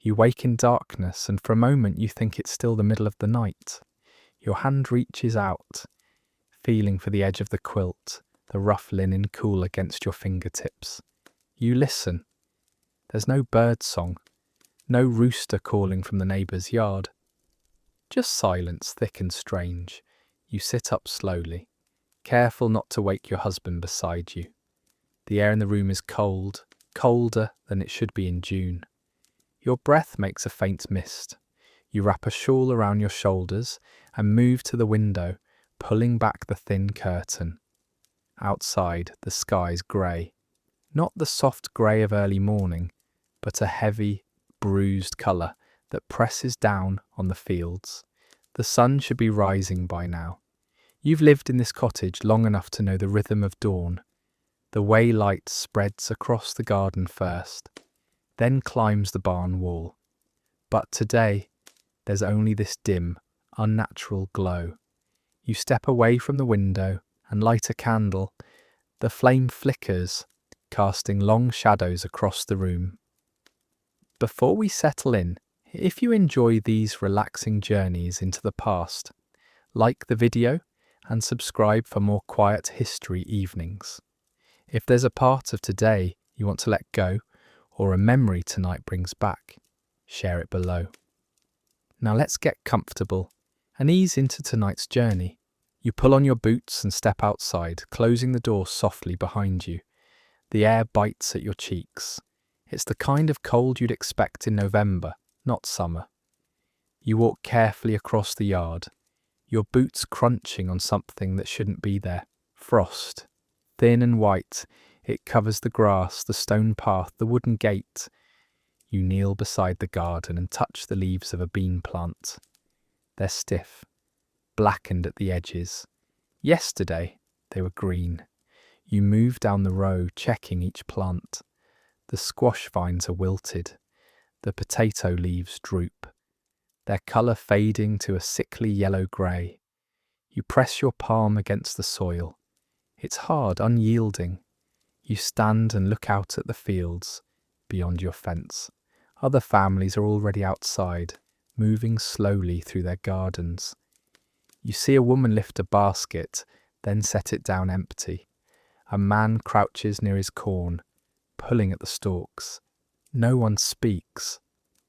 You wake in darkness, and for a moment you think it's still the middle of the night. Your hand reaches out, feeling for the edge of the quilt, the rough linen cool against your fingertips. You listen. There's no bird song, no rooster calling from the neighbour's yard. Just silence, thick and strange. You sit up slowly, careful not to wake your husband beside you. The air in the room is cold, colder than it should be in June. Your breath makes a faint mist. You wrap a shawl around your shoulders and move to the window, pulling back the thin curtain. Outside, the sky's grey. Not the soft grey of early morning, but a heavy, bruised colour that presses down on the fields. The sun should be rising by now. You've lived in this cottage long enough to know the rhythm of dawn. The way light spreads across the garden first, then climbs the barn wall. But today, there's only this dim, unnatural glow. You step away from the window and light a candle. The flame flickers, casting long shadows across the room. Before we settle in, if you enjoy these relaxing journeys into the past, like the video and subscribe for more quiet history evenings. If there's a part of today you want to let go, or a memory tonight brings back, share it below. Now let's get comfortable and ease into tonight's journey. You pull on your boots and step outside, closing the door softly behind you. The air bites at your cheeks. It's the kind of cold you'd expect in November, not summer. You walk carefully across the yard, your boots crunching on something that shouldn't be there. Frost. Thin and white, it covers the grass, the stone path, the wooden gate. You kneel beside the garden and touch the leaves of a bean plant. They're stiff, blackened at the edges. Yesterday, they were green. You move down the row, checking each plant. The squash vines are wilted. The potato leaves droop, their colour fading to a sickly yellow-grey. You press your palm against the soil. It's hard, unyielding. You stand and look out at the fields beyond your fence. Other families are already outside, moving slowly through their gardens. You see a woman lift a basket, then set it down empty. A man crouches near his corn, pulling at the stalks. No one speaks.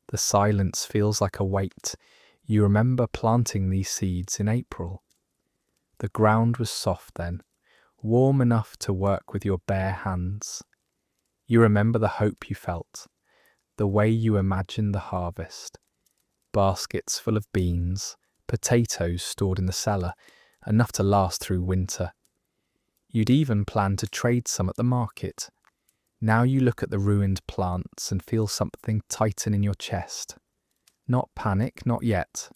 The silence feels like a weight. You remember planting these seeds in April. The ground was soft then, warm enough to work with your bare hands. You remember the hope you felt, the way you imagined the harvest. Baskets full of beans, potatoes stored in the cellar, enough to last through winter. You'd even planned to trade some at the market. Now you look at the ruined plants and feel something tighten in your chest. Not panic, not yet.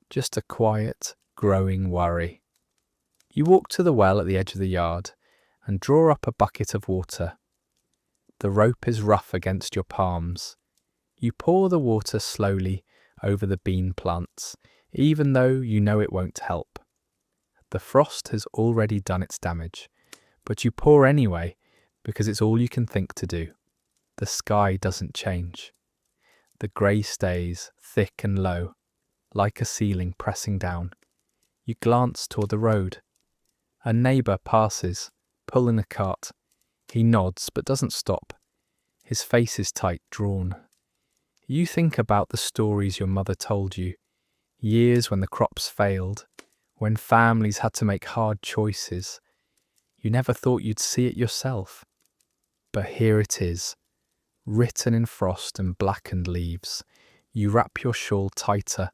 Just a quiet, growing worry. You walk to the well at the edge of the yard and draw up a bucket of water. The rope is rough against your palms. You pour the water slowly over the bean plants, even though you know it won't help. The frost has already done its damage, but you pour anyway because it's all you can think to do. The sky doesn't change. The grey stays thick and low, like a ceiling pressing down. You glance toward the road. A neighbour passes, pulling a cart. He nods but doesn't stop. His face is tight, drawn. You think about the stories your mother told you, years when the crops failed, when families had to make hard choices. You never thought you'd see it yourself. But here it is, written in frost and blackened leaves. You wrap your shawl tighter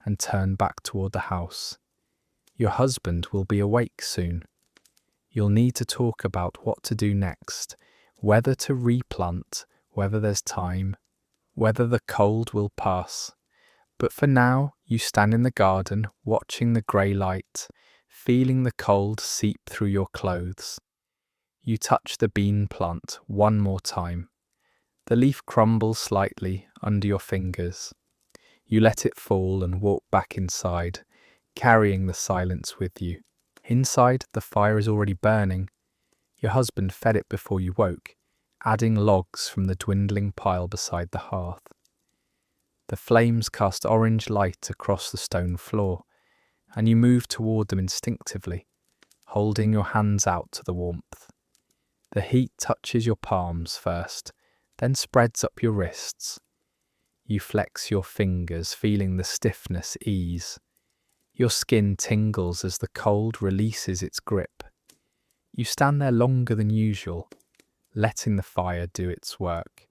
and turn back toward the house. Your husband will be awake soon. You'll need to talk about what to do next, whether to replant, whether there's time, whether the cold will pass. But for now, you stand in the garden, watching the grey light, feeling the cold seep through your clothes. You touch the bean plant one more time. The leaf crumbles slightly under your fingers. You let it fall and walk back inside, carrying the silence with you. Inside, the fire is already burning. Your husband fed it before you woke, adding logs from the dwindling pile beside the hearth. The flames cast orange light across the stone floor, and you move toward them instinctively, holding your hands out to the warmth. The heat touches your palms first, then spreads up your wrists. You flex your fingers, feeling the stiffness ease. Your skin tingles as the cold releases its grip. You stand there longer than usual, letting the fire do its work,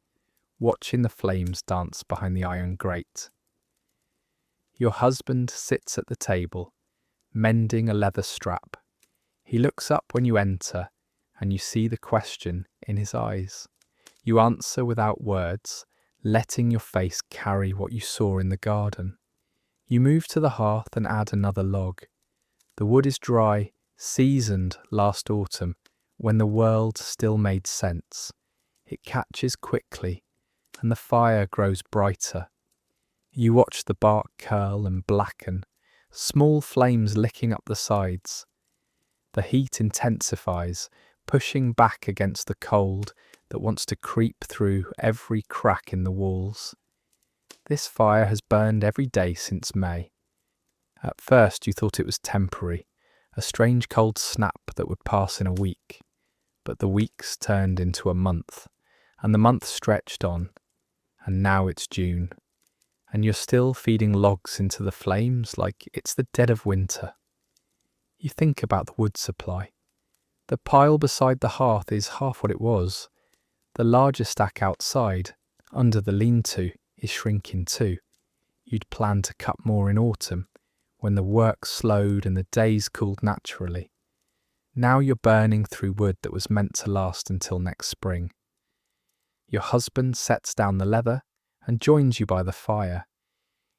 watching the flames dance behind the iron grate. Your husband sits at the table, mending a leather strap. He looks up when you enter, and you see the question in his eyes. You answer without words, letting your face carry what you saw in the garden. You move to the hearth and add another log. The wood is dry, seasoned last autumn, when the world still made sense. It catches quickly, and the fire grows brighter. You watch the bark curl and blacken, small flames licking up the sides. The heat intensifies, pushing back against the cold that wants to creep through every crack in the walls. This fire has burned every day since May. At first you thought it was temporary, a strange cold snap that would pass in a week. But the weeks turned into a month, and the month stretched on, and now it's June. And you're still feeding logs into the flames like it's the dead of winter. You think about the wood supply. The pile beside the hearth is half what it was. The larger stack outside, under the lean-to, is shrinking too. You'd planned to cut more in autumn, when the work slowed and the days cooled naturally. Now you're burning through wood that was meant to last until next spring. Your husband sets down the leather and joins you by the fire.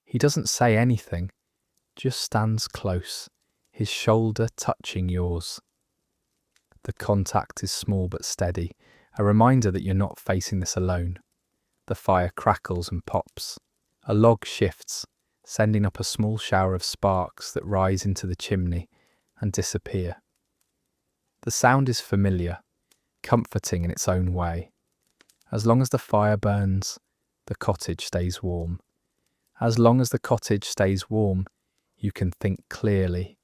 He doesn't say anything, just stands close, his shoulder touching yours. The contact is small but steady, a reminder that you're not facing this alone. The fire crackles and pops. A log shifts, sending up a small shower of sparks that rise into the chimney and disappear. The sound is familiar, comforting in its own way. As long as the fire burns, the cottage stays warm. As long as the cottage stays warm, you can think clearly,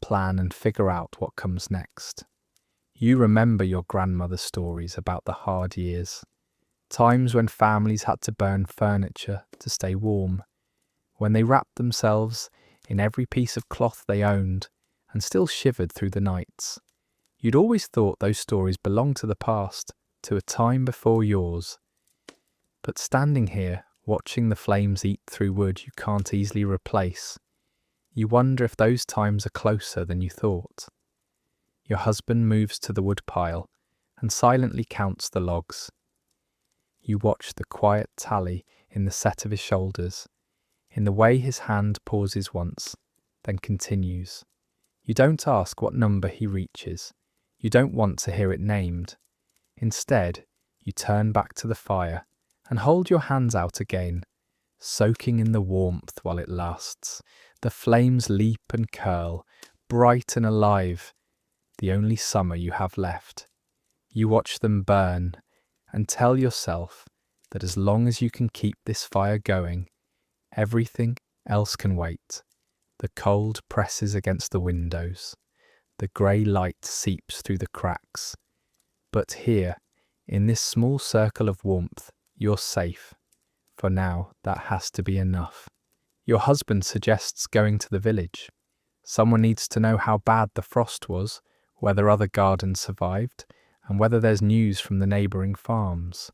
plan and figure out what comes next. You remember your grandmother's stories about the hard years, times when families had to burn furniture to stay warm, when they wrapped themselves in every piece of cloth they owned and still shivered through the nights. You'd always thought those stories belonged to the past, to a time before yours. But standing here, watching the flames eat through wood you can't easily replace, you wonder if those times are closer than you thought. Your husband moves to the wood pile and silently counts the logs. You watch the quiet tally in the set of his shoulders, in the way his hand pauses once, then continues. You don't ask what number he reaches. You don't want to hear it named. Instead, you turn back to the fire and hold your hands out again, soaking in the warmth while it lasts. The flames leap and curl, bright and alive, the only summer you have left. You watch them burn and tell yourself that as long as you can keep this fire going, everything else can wait. The cold presses against the windows. The grey light seeps through the cracks. But here, in this small circle of warmth, you're safe. For now, that has to be enough. Your husband suggests going to the village. Someone needs to know how bad the frost was, whether other gardens survived, and whether there's news from the neighbouring farms.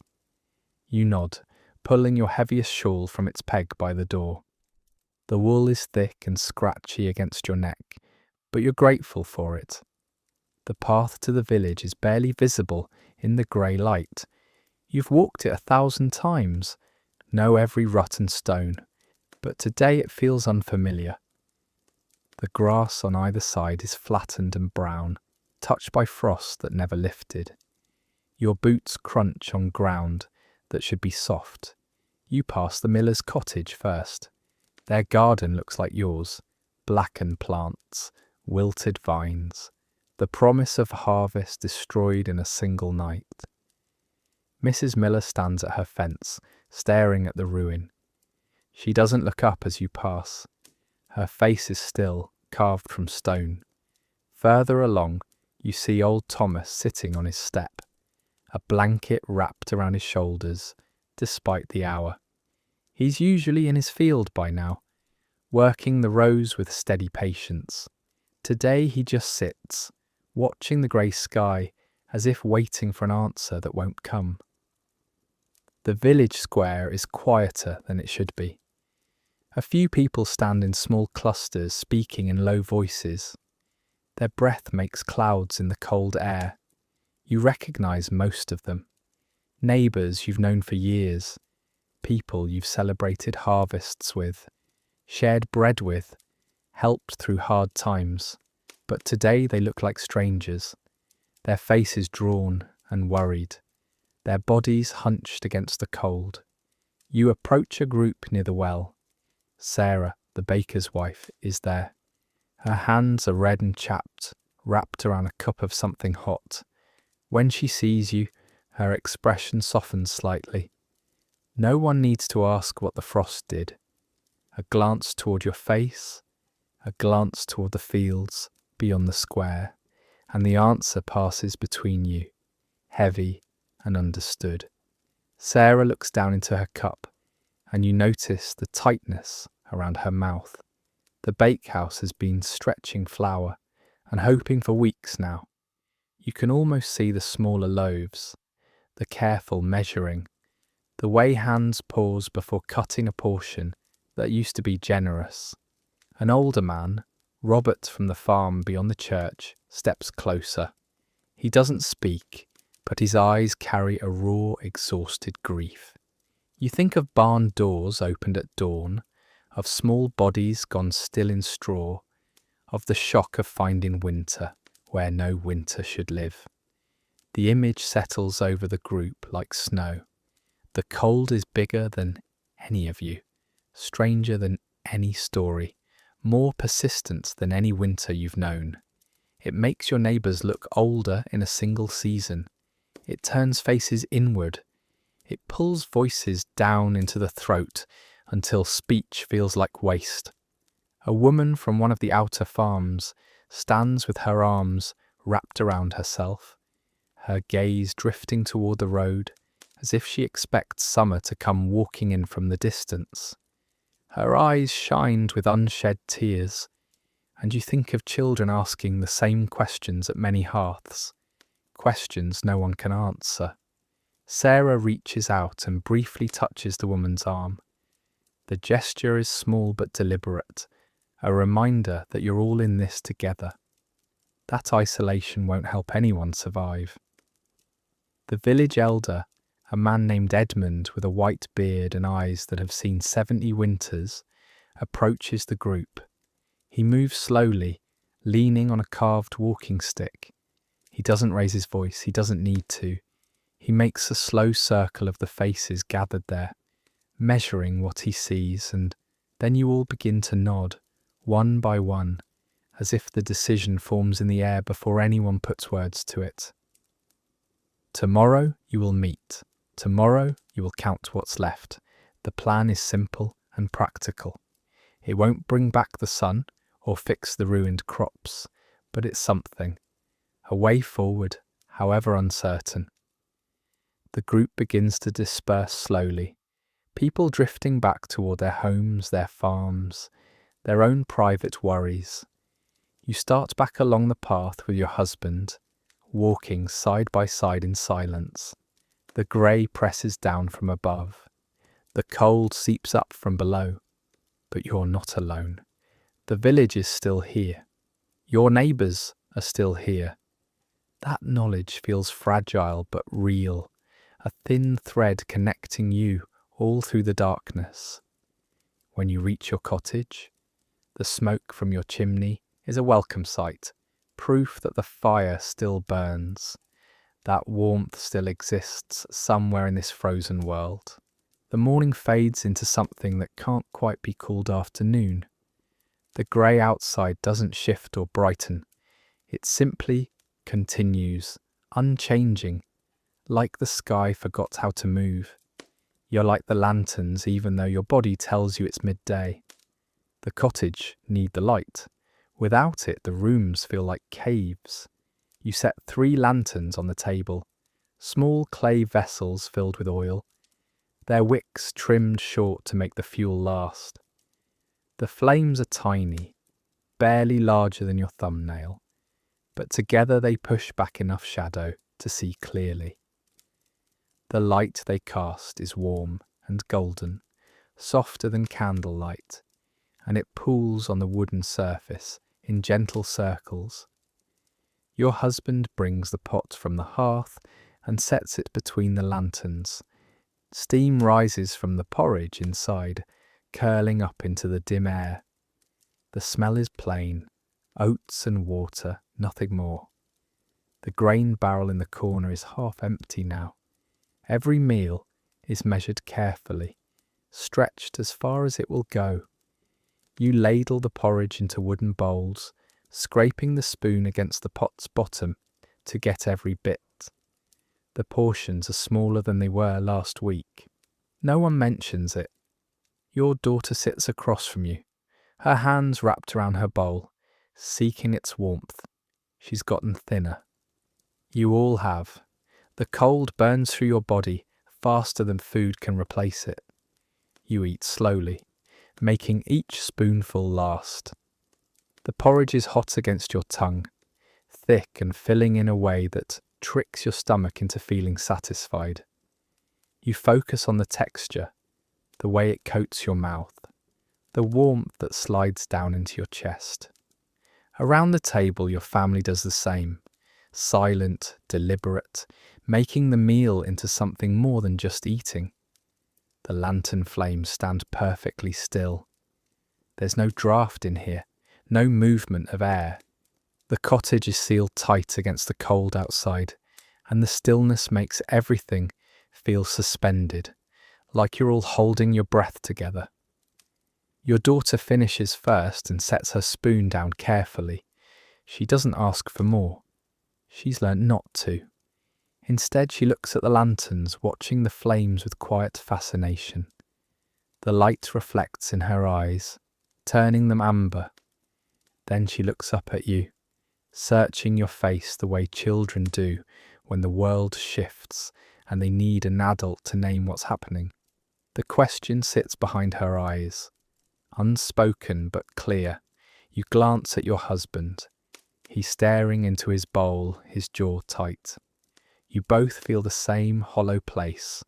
You nod, pulling your heaviest shawl from its peg by the door. The wool is thick and scratchy against your neck, but you're grateful for it. The path to the village is barely visible in the grey light. You've walked it 1,000 times, know every rut and stone, but today it feels unfamiliar. The grass on either side is flattened and brown, touched by frost that never lifted. Your boots crunch on ground that should be soft. You pass the miller's cottage first. Their garden looks like yours, blackened plants, wilted vines, the promise of harvest destroyed in a single night. Mrs. Miller stands at her fence, staring at the ruin. She doesn't look up as you pass. Her face is still, carved from stone. Further along, you see old Thomas sitting on his step, a blanket wrapped around his shoulders, despite the hour. He's usually in his field by now, working the rows with steady patience. Today he just sits, watching the grey sky, as if waiting for an answer that won't come. The village square is quieter than it should be. A few people stand in small clusters, speaking in low voices. Their breath makes clouds in the cold air. You recognise most of them. Neighbours you've known for years, people you've celebrated harvests with, shared bread with, helped through hard times. But today they look like strangers, their faces drawn and worried, their bodies hunched against the cold. You approach a group near the well. Sarah, the baker's wife, is there. Her hands are red and chapped, wrapped around a cup of something hot. When she sees you, her expression softens slightly. No one needs to ask what the frost did. A glance toward your face, a glance toward the fields beyond the square, and the answer passes between you, heavy and understood. Sarah looks down into her cup, and you notice the tightness around her mouth. The bakehouse has been stretching flour and hoping for weeks now. You can almost see the smaller loaves, the careful measuring, the way hands pause before cutting a portion that used to be generous. An older man, Robert from the farm beyond the church, steps closer. He doesn't speak, but his eyes carry a raw, exhausted grief. You think of barn doors opened at dawn, of small bodies gone still in straw, of the shock of finding winter where no winter should live. The image settles over the group like snow. The cold is bigger than any of you, stranger than any story, more persistent than any winter you've known. It makes your neighbours look older in a single season. It turns faces inward. It pulls voices down into the throat until speech feels like waste. A woman from one of the outer farms stands with her arms wrapped around herself, her gaze drifting toward the road as if she expects summer to come walking in from the distance. Her eyes shined with unshed tears, and you think of children asking the same questions at many hearths, questions no one can answer. Sarah reaches out and briefly touches the woman's arm. The gesture is small but deliberate, a reminder that you're all in this together. That isolation won't help anyone survive. The village elder, a man named Edmund with a white beard and eyes that have seen 70 winters, approaches the group. He moves slowly, leaning on a carved walking stick. He doesn't raise his voice, he doesn't need to. He makes a slow circle of the faces gathered there, measuring what he sees, and then you all begin to nod, one by one, as if the decision forms in the air before anyone puts words to it. Tomorrow you will meet. Tomorrow you will count what's left. The plan is simple and practical. It won't bring back the sun or fix the ruined crops, but it's something. A way forward, however uncertain. The group begins to disperse slowly, people drifting back toward their homes, their farms, their own private worries. You start back along the path with your husband, walking side by side in silence. The grey presses down from above. The cold seeps up from below. But you're not alone. The village is still here. Your neighbours are still here. That knowledge feels fragile but real, a thin thread connecting you all through the darkness. When you reach your cottage, the smoke from your chimney is a welcome sight, proof that the fire still burns, that warmth still exists somewhere in this frozen world. The morning fades into something that can't quite be called afternoon. The grey outside doesn't shift or brighten. It simply continues, unchanging, like the sky forgot how to move. You're like the lanterns even though your body tells you it's midday. The cottage need the light. Without it, the rooms feel like caves. You set 3 lanterns on the table, small clay vessels filled with oil, their wicks trimmed short to make the fuel last. The flames are tiny, barely larger than your thumbnail, but together they push back enough shadow to see clearly. The light they cast is warm and golden, softer than candlelight, and it pools on the wooden surface in gentle circles. Your husband brings the pot from the hearth and sets it between the lanterns. Steam rises from the porridge inside, curling up into the dim air. The smell is plain, oats and water, nothing more. The grain barrel in the corner is half empty now. Every meal is measured carefully, stretched as far as it will go. You ladle the porridge into wooden bowls, scraping the spoon against the pot's bottom to get every bit. The portions are smaller than they were last week. No one mentions it. Your daughter sits across from you, her hands wrapped around her bowl, seeking its warmth. She's gotten thinner. You all have. The cold burns through your body faster than food can replace it. You eat slowly, making each spoonful last. The porridge is hot against your tongue, thick and filling in a way that tricks your stomach into feeling satisfied. You focus on the texture, the way it coats your mouth, the warmth that slides down into your chest. Around the table, your family does the same, silent, deliberate, making the meal into something more than just eating. The lantern flames stand perfectly still. There's no draft in here, no movement of air. The cottage is sealed tight against the cold outside, and the stillness makes everything feel suspended, like you're all holding your breath together. Your daughter finishes first and sets her spoon down carefully. She doesn't ask for more. She's learnt not to. Instead, she looks at the lanterns, watching the flames with quiet fascination. The light reflects in her eyes, turning them amber. Then she looks up at you, searching your face the way children do when the world shifts and they need an adult to name what's happening. The question sits behind her eyes, unspoken but clear. You glance at your husband. He's staring into his bowl, his jaw tight. You both feel the same hollow place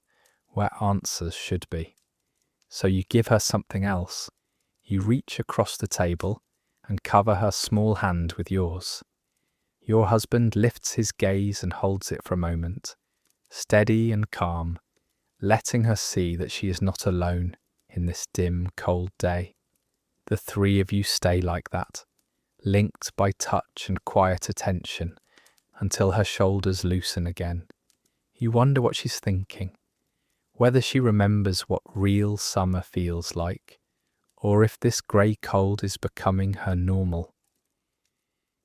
where answers should be. So you give her something else. You reach across the table and cover her small hand with yours. Your husband lifts his gaze and holds it for a moment, steady and calm, letting her see that she is not alone in this dim, cold day. The 3 of you stay like that, linked by touch and quiet attention, until her shoulders loosen again. You wonder what she's thinking, whether she remembers what real summer feels like, or if this grey cold is becoming her normal.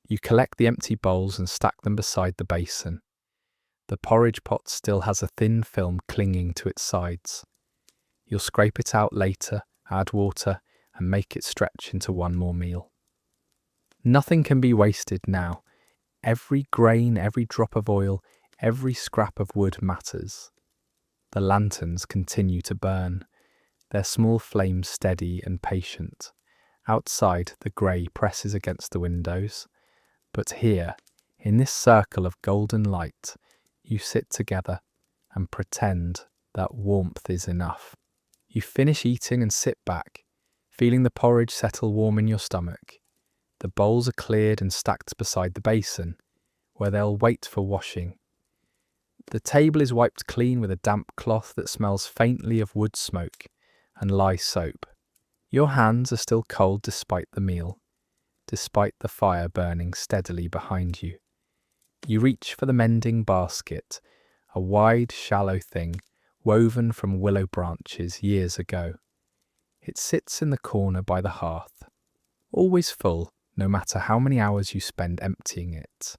You collect the empty bowls and stack them beside the basin. The porridge pot still has a thin film clinging to its sides. You'll scrape it out later, add water, and make it stretch into one more meal. Nothing can be wasted now. Every grain, every drop of oil, every scrap of wood matters. The lanterns continue to burn, their small flames steady and patient. Outside, the grey presses against the windows. But here, in this circle of golden light, you sit together and pretend that warmth is enough. You finish eating and sit back, feeling the porridge settle warm in your stomach. The bowls are cleared and stacked beside the basin, where they'll wait for washing. The table is wiped clean with a damp cloth that smells faintly of wood smoke and lye soap. Your hands are still cold despite the meal, despite the fire burning steadily behind you. You reach for the mending basket, a wide, shallow thing woven from willow branches years ago. It sits in the corner by the hearth, always full, no matter how many hours you spend emptying it.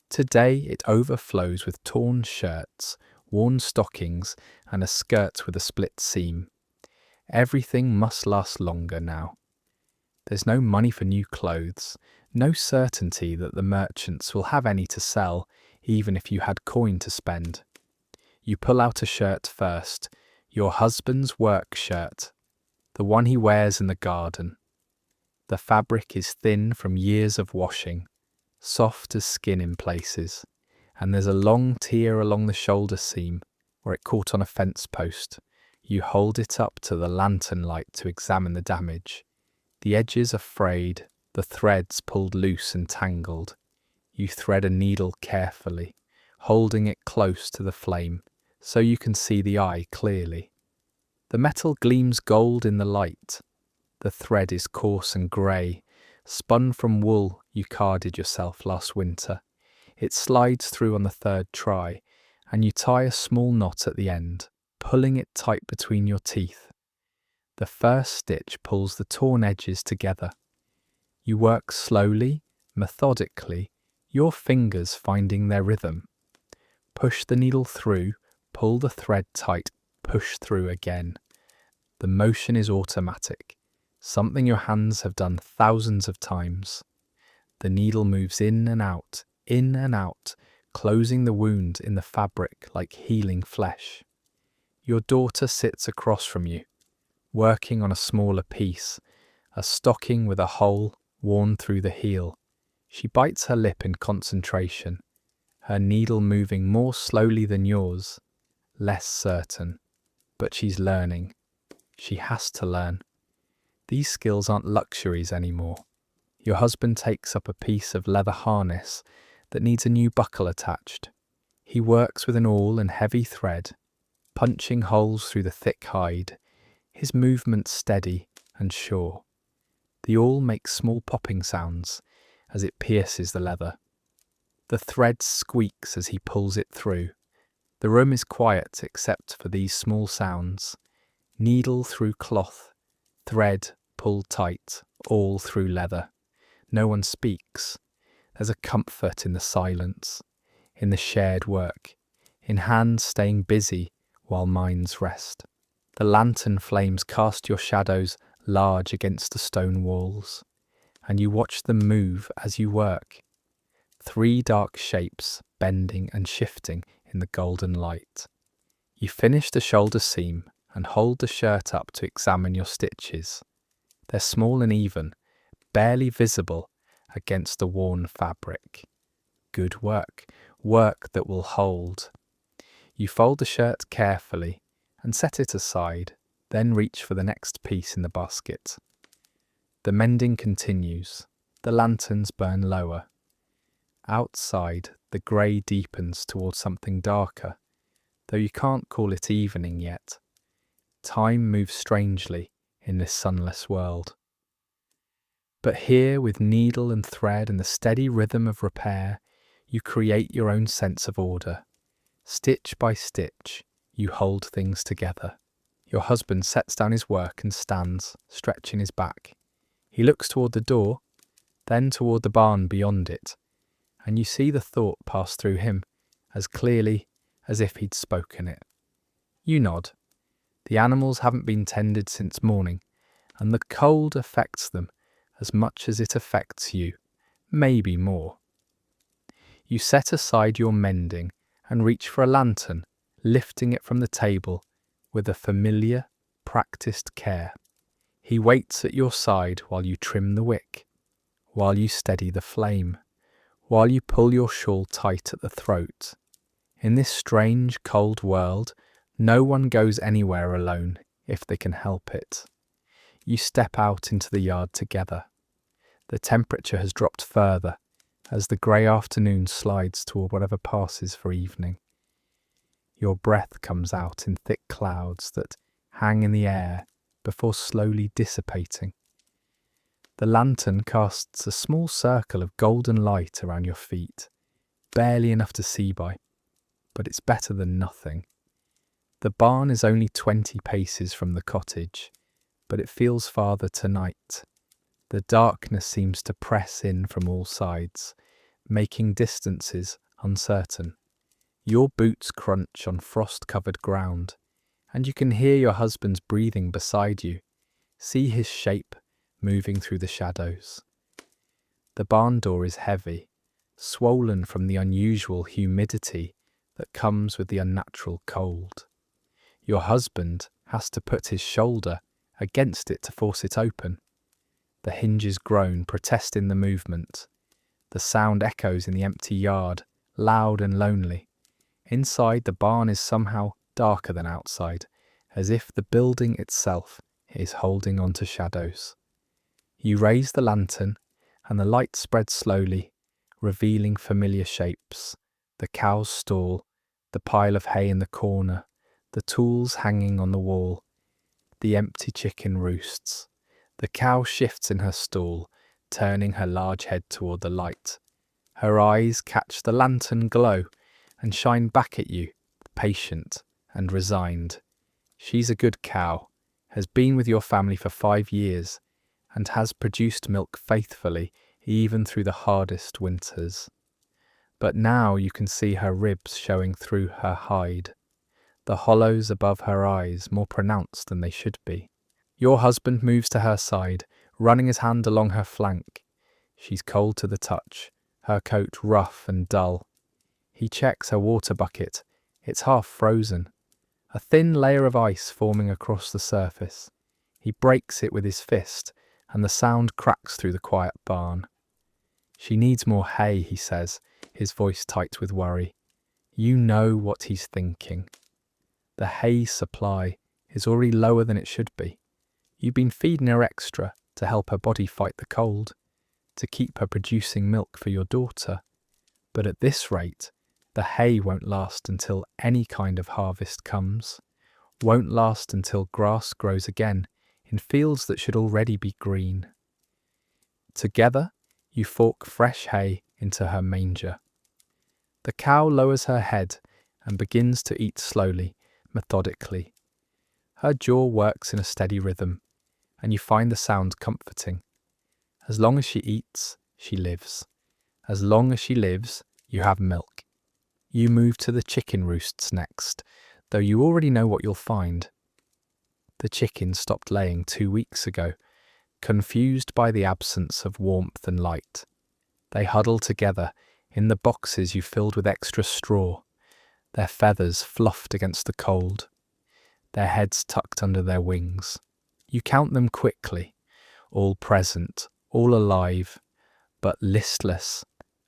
Today it overflows with torn shirts, worn stockings, and a skirt with a split seam. Everything must last longer now. There's no money for new clothes, no certainty that the merchants will have any to sell, even if you had coin to spend. You pull out a shirt first, your husband's work shirt, the one he wears in the garden. The fabric is thin from years of washing, soft as skin in places, and there's a long tear along the shoulder seam where it caught on a fence post. You hold it up to the lantern light to examine the damage. The edges are frayed, the threads pulled loose and tangled. You thread a needle carefully, holding it close to the flame so you can see the eye clearly. The metal gleams gold in the light. The thread is coarse and grey, spun from wool you carded yourself last winter. It slides through on the third try, and you tie a small knot at the end, pulling it tight between your teeth. The first stitch pulls the torn edges together. You work slowly, methodically, your fingers finding their rhythm. Push the needle through, pull the thread tight, push through again. The motion is automatic, something your hands have done thousands of times. The needle moves in and out, closing the wound in the fabric like healing flesh. Your daughter sits across from you, working on a smaller piece, a stocking with a hole worn through the heel. She bites her lip in concentration, her needle moving more slowly than yours, less certain. But she's learning. She has to learn. These skills aren't luxuries anymore. Your husband takes up a piece of leather harness that needs a new buckle attached. He works with an awl and heavy thread, punching holes through the thick hide, his movements steady and sure. The awl makes small popping sounds as it pierces the leather. The thread squeaks as he pulls it through. The room is quiet except for these small sounds. Needle through cloth, thread pulled tight, all through leather. No one speaks. There's a comfort in the silence, in the shared work, in hands staying busy while minds rest. The lantern flames cast your shadows large against the stone walls, and you watch them move as you work. 3 dark shapes bending and shifting in the golden light. You finish the shoulder seam and hold the shirt up to examine your stitches. They're small and even, barely visible against the worn fabric. Good work, work that will hold. You fold the shirt carefully and set it aside, then reach for the next piece in the basket. The mending continues. The lanterns burn lower. Outside, the grey deepens towards something darker, though you can't call it evening yet. Time moves strangely in this sunless world. But here, with needle and thread and the steady rhythm of repair, you create your own sense of order. Stitch by stitch, you hold things together. Your husband sets down his work and stands, stretching his back. He looks toward the door, then toward the barn beyond it, and you see the thought pass through him as clearly as if he'd spoken it. You nod. The animals haven't been tended since morning, and the cold affects them as much as it affects you, maybe more. You set aside your mending and reach for a lantern, lifting it from the table with a familiar, practiced care. He waits at your side while you trim the wick, while you steady the flame, while you pull your shawl tight at the throat. In this strange, cold world, no one goes anywhere alone if they can help it. You step out into the yard together. The temperature has dropped further as the grey afternoon slides toward whatever passes for evening. Your breath comes out in thick clouds that hang in the air before slowly dissipating. The lantern casts a small circle of golden light around your feet, barely enough to see by, but it's better than nothing. The barn is only 20 paces from the cottage, but it feels farther tonight. The darkness seems to press in from all sides, making distances uncertain. Your boots crunch on frost-covered ground, and you can hear your husband's breathing beside you. See his shape moving through the shadows. The barn door is heavy, swollen from the unusual humidity that comes with the unnatural cold. Your husband has to put his shoulder against it to force it open. The hinges groan, protesting the movement. The sound echoes in the empty yard, loud and lonely. Inside, the barn is somehow darker than outside, as if the building itself is holding on to shadows. You raise the lantern, and the light spreads slowly, revealing familiar shapes. The cow's stall, the pile of hay in the corner, the tools hanging on the wall, the empty chicken roosts. The cow shifts in her stall, turning her large head toward the light. Her eyes catch the lantern glow and shine back at you, patient and resigned. She's a good cow, has been with your family for 5 years, and has produced milk faithfully even through the hardest winters. But now you can see her ribs showing through her hide, the hollows above her eyes more pronounced than they should be. Your husband moves to her side, running his hand along her flank. She's cold to the touch, her coat rough and dull. He checks her water bucket. It's half frozen, a thin layer of ice forming across the surface. He breaks it with his fist, and the sound cracks through the quiet barn. She needs more hay, he says, his voice tight with worry. You know what he's thinking. The hay supply is already lower than it should be. You've been feeding her extra to help her body fight the cold, to keep her producing milk for your daughter. But at this rate, the hay won't last until any kind of harvest comes, won't last until grass grows again in fields that should already be green. Together, you fork fresh hay into her manger. The cow lowers her head and begins to eat slowly, methodically. Her jaw works in a steady rhythm, and you find the sound comforting. As long as she eats, she lives. As long as she lives, you have milk. You move to the chicken roosts next, though you already know what you'll find. The chickens stopped laying 2 weeks ago, confused by the absence of warmth and light. They huddle together in the boxes you filled with extra straw, their feathers fluffed against the cold, their heads tucked under their wings. You count them quickly, all present, all alive, but listless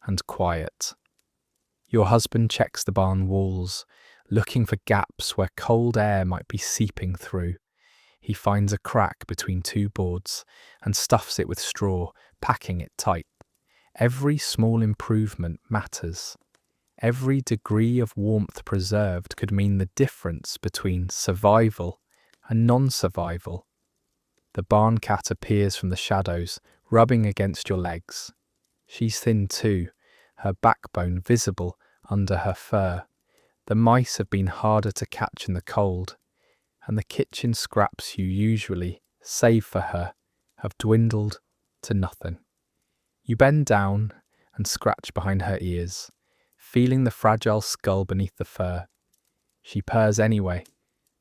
and quiet. Your husband checks the barn walls, looking for gaps where cold air might be seeping through. He finds a crack between 2 boards and stuffs it with straw, packing it tight. Every small improvement matters. Every degree of warmth preserved could mean the difference between survival and non-survival. The barn cat appears from the shadows, rubbing against your legs. She's thin too, her backbone visible under her fur. The mice have been harder to catch in the cold, and the kitchen scraps you usually save for her have dwindled to nothing. You bend down and scratch behind her ears, feeling the fragile skull beneath the fur. She purrs anyway,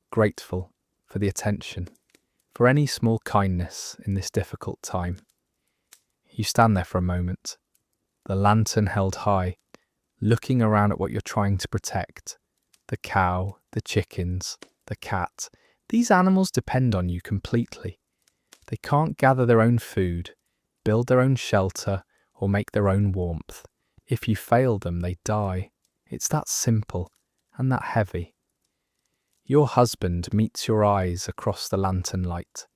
grateful for the attention, for any small kindness in this difficult time. You stand there for a moment, the lantern held high, looking around at what you're trying to protect. The cow, the chickens, the cat. These animals depend on you completely. They can't gather their own food, build their own shelter, or make their own warmth. If you fail them, they die. It's that simple and that heavy. Your husband meets your eyes across the lantern light.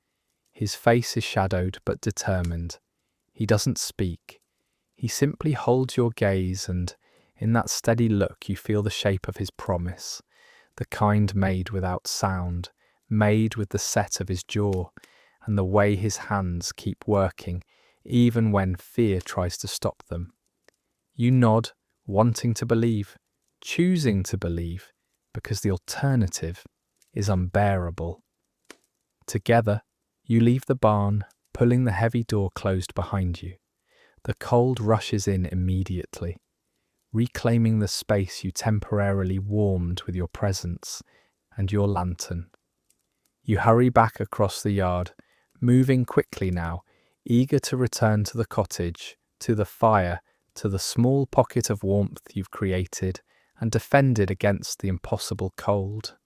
His face is shadowed but determined. He doesn't speak. He simply holds your gaze, and in that steady look you feel the shape of his promise, the kind made without sound, made with the set of his jaw, and the way his hands keep working, even when fear tries to stop them. You nod, wanting to believe, choosing to believe, because the alternative is unbearable. Together, you leave the barn, pulling the heavy door closed behind you. The cold rushes in immediately. reclaiming the space you temporarily warmed with your presence and your lantern. You hurry back across the yard, moving quickly now, eager to return to the cottage, to the fire, to the small pocket of warmth you've created and defended against the impossible cold.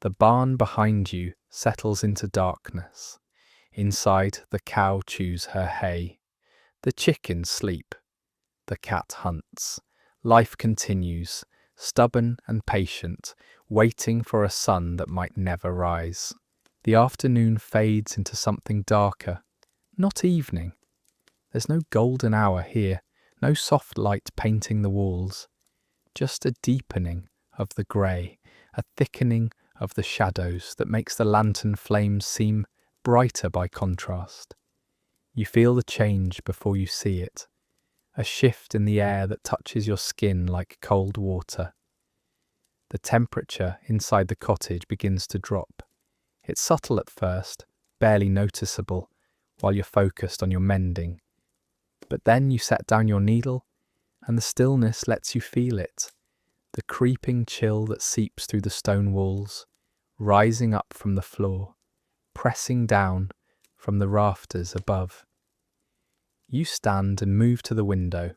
The barn behind you settles into darkness. Inside, the cow chews her hay. The chickens sleep. The cat hunts. Life continues, stubborn and patient, waiting for a sun that might never rise. The afternoon fades into something darker. Not evening. There's no golden hour here, no soft light painting the walls. Just a deepening of the grey, a thickening of the shadows that makes the lantern flames seem brighter by contrast. You feel the change before you see it, a shift in the air that touches your skin like cold water. The temperature inside the cottage begins to drop. It's subtle at first, barely noticeable, while you're focused on your mending. But then you set down your needle, and the stillness lets you feel it. The creeping chill that seeps through the stone walls, rising up from the floor, pressing down from the rafters above. You stand and move to the window,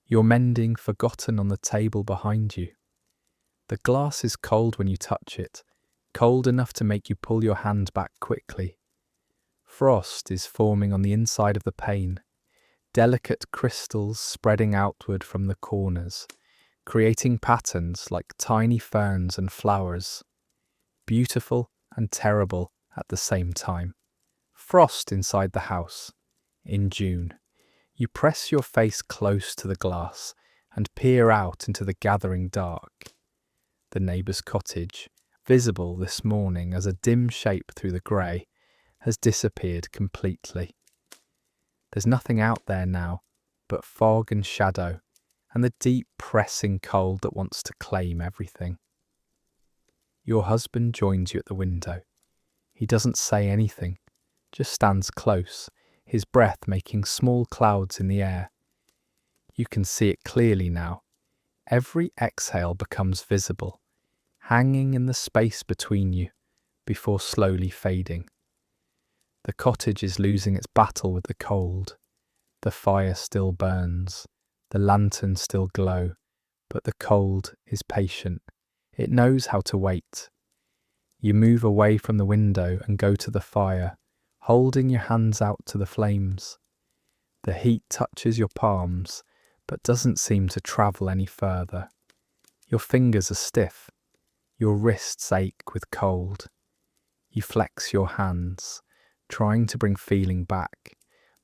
your mending forgotten on the table behind you. The glass is cold when you touch it, cold enough to make you pull your hand back quickly. Frost is forming on the inside of the pane, delicate crystals spreading outward from the corners, creating patterns like tiny ferns and flowers, beautiful and terrible at the same time. Frost inside the house. In June, you press your face close to the glass and peer out into the gathering dark. The neighbour's cottage, visible this morning as a dim shape through the grey, has disappeared completely. There's nothing out there now but fog and shadow and the deep pressing cold that wants to claim everything. Your husband joins you at the window. He doesn't say anything, just stands close, his breath making small clouds in the air. You can see it clearly now. Every exhale becomes visible, hanging in the space between you, before slowly fading. The cottage is losing its battle with the cold. The fire still burns, the lanterns still glow, but the cold is patient. It knows how to wait. You move away from the window and go to the fire, holding your hands out to the flames. The heat touches your palms, but doesn't seem to travel any further. Your fingers are stiff. Your wrists ache with cold. You flex your hands, trying to bring feeling back,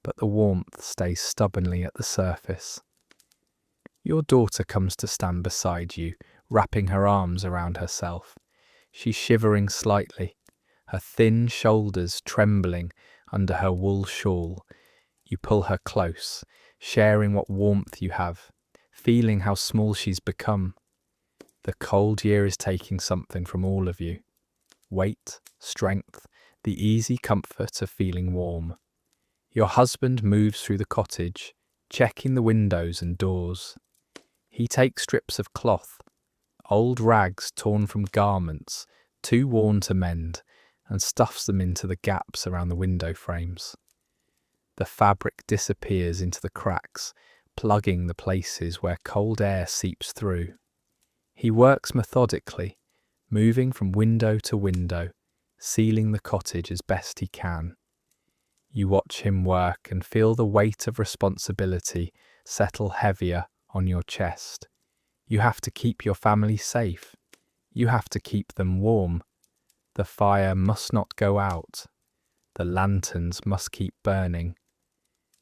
but the warmth stays stubbornly at the surface. Your daughter comes to stand beside you, wrapping her arms around herself. She's shivering slightly, her thin shoulders trembling under her wool shawl. You pull her close, sharing what warmth you have, feeling how small she's become. The cold year is taking something from all of you. Weight, strength, the easy comfort of feeling warm. Your husband moves through the cottage, checking the windows and doors. He takes strips of cloth, old rags torn from garments, too worn to mend, and stuffs them into the gaps around the window frames. The fabric disappears into the cracks, plugging the places where cold air seeps through. He works methodically, moving from window to window, sealing the cottage as best he can. You watch him work and feel the weight of responsibility settle heavier on your chest. You have to keep your family safe. You have to keep them warm. The fire must not go out. The lanterns must keep burning.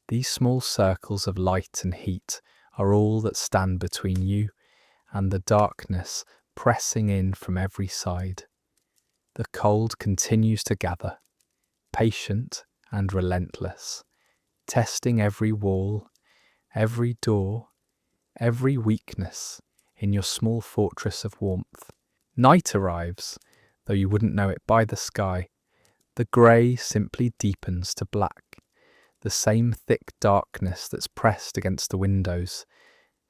These small circles of light and heat are all that stand between you and the darkness pressing in from every side. The cold continues to gather, patient and relentless, testing every wall, every door, every weakness in your small fortress of warmth. Night arrives, though you wouldn't know it by the sky. The grey simply deepens to black, the same thick darkness that's pressed against the windows,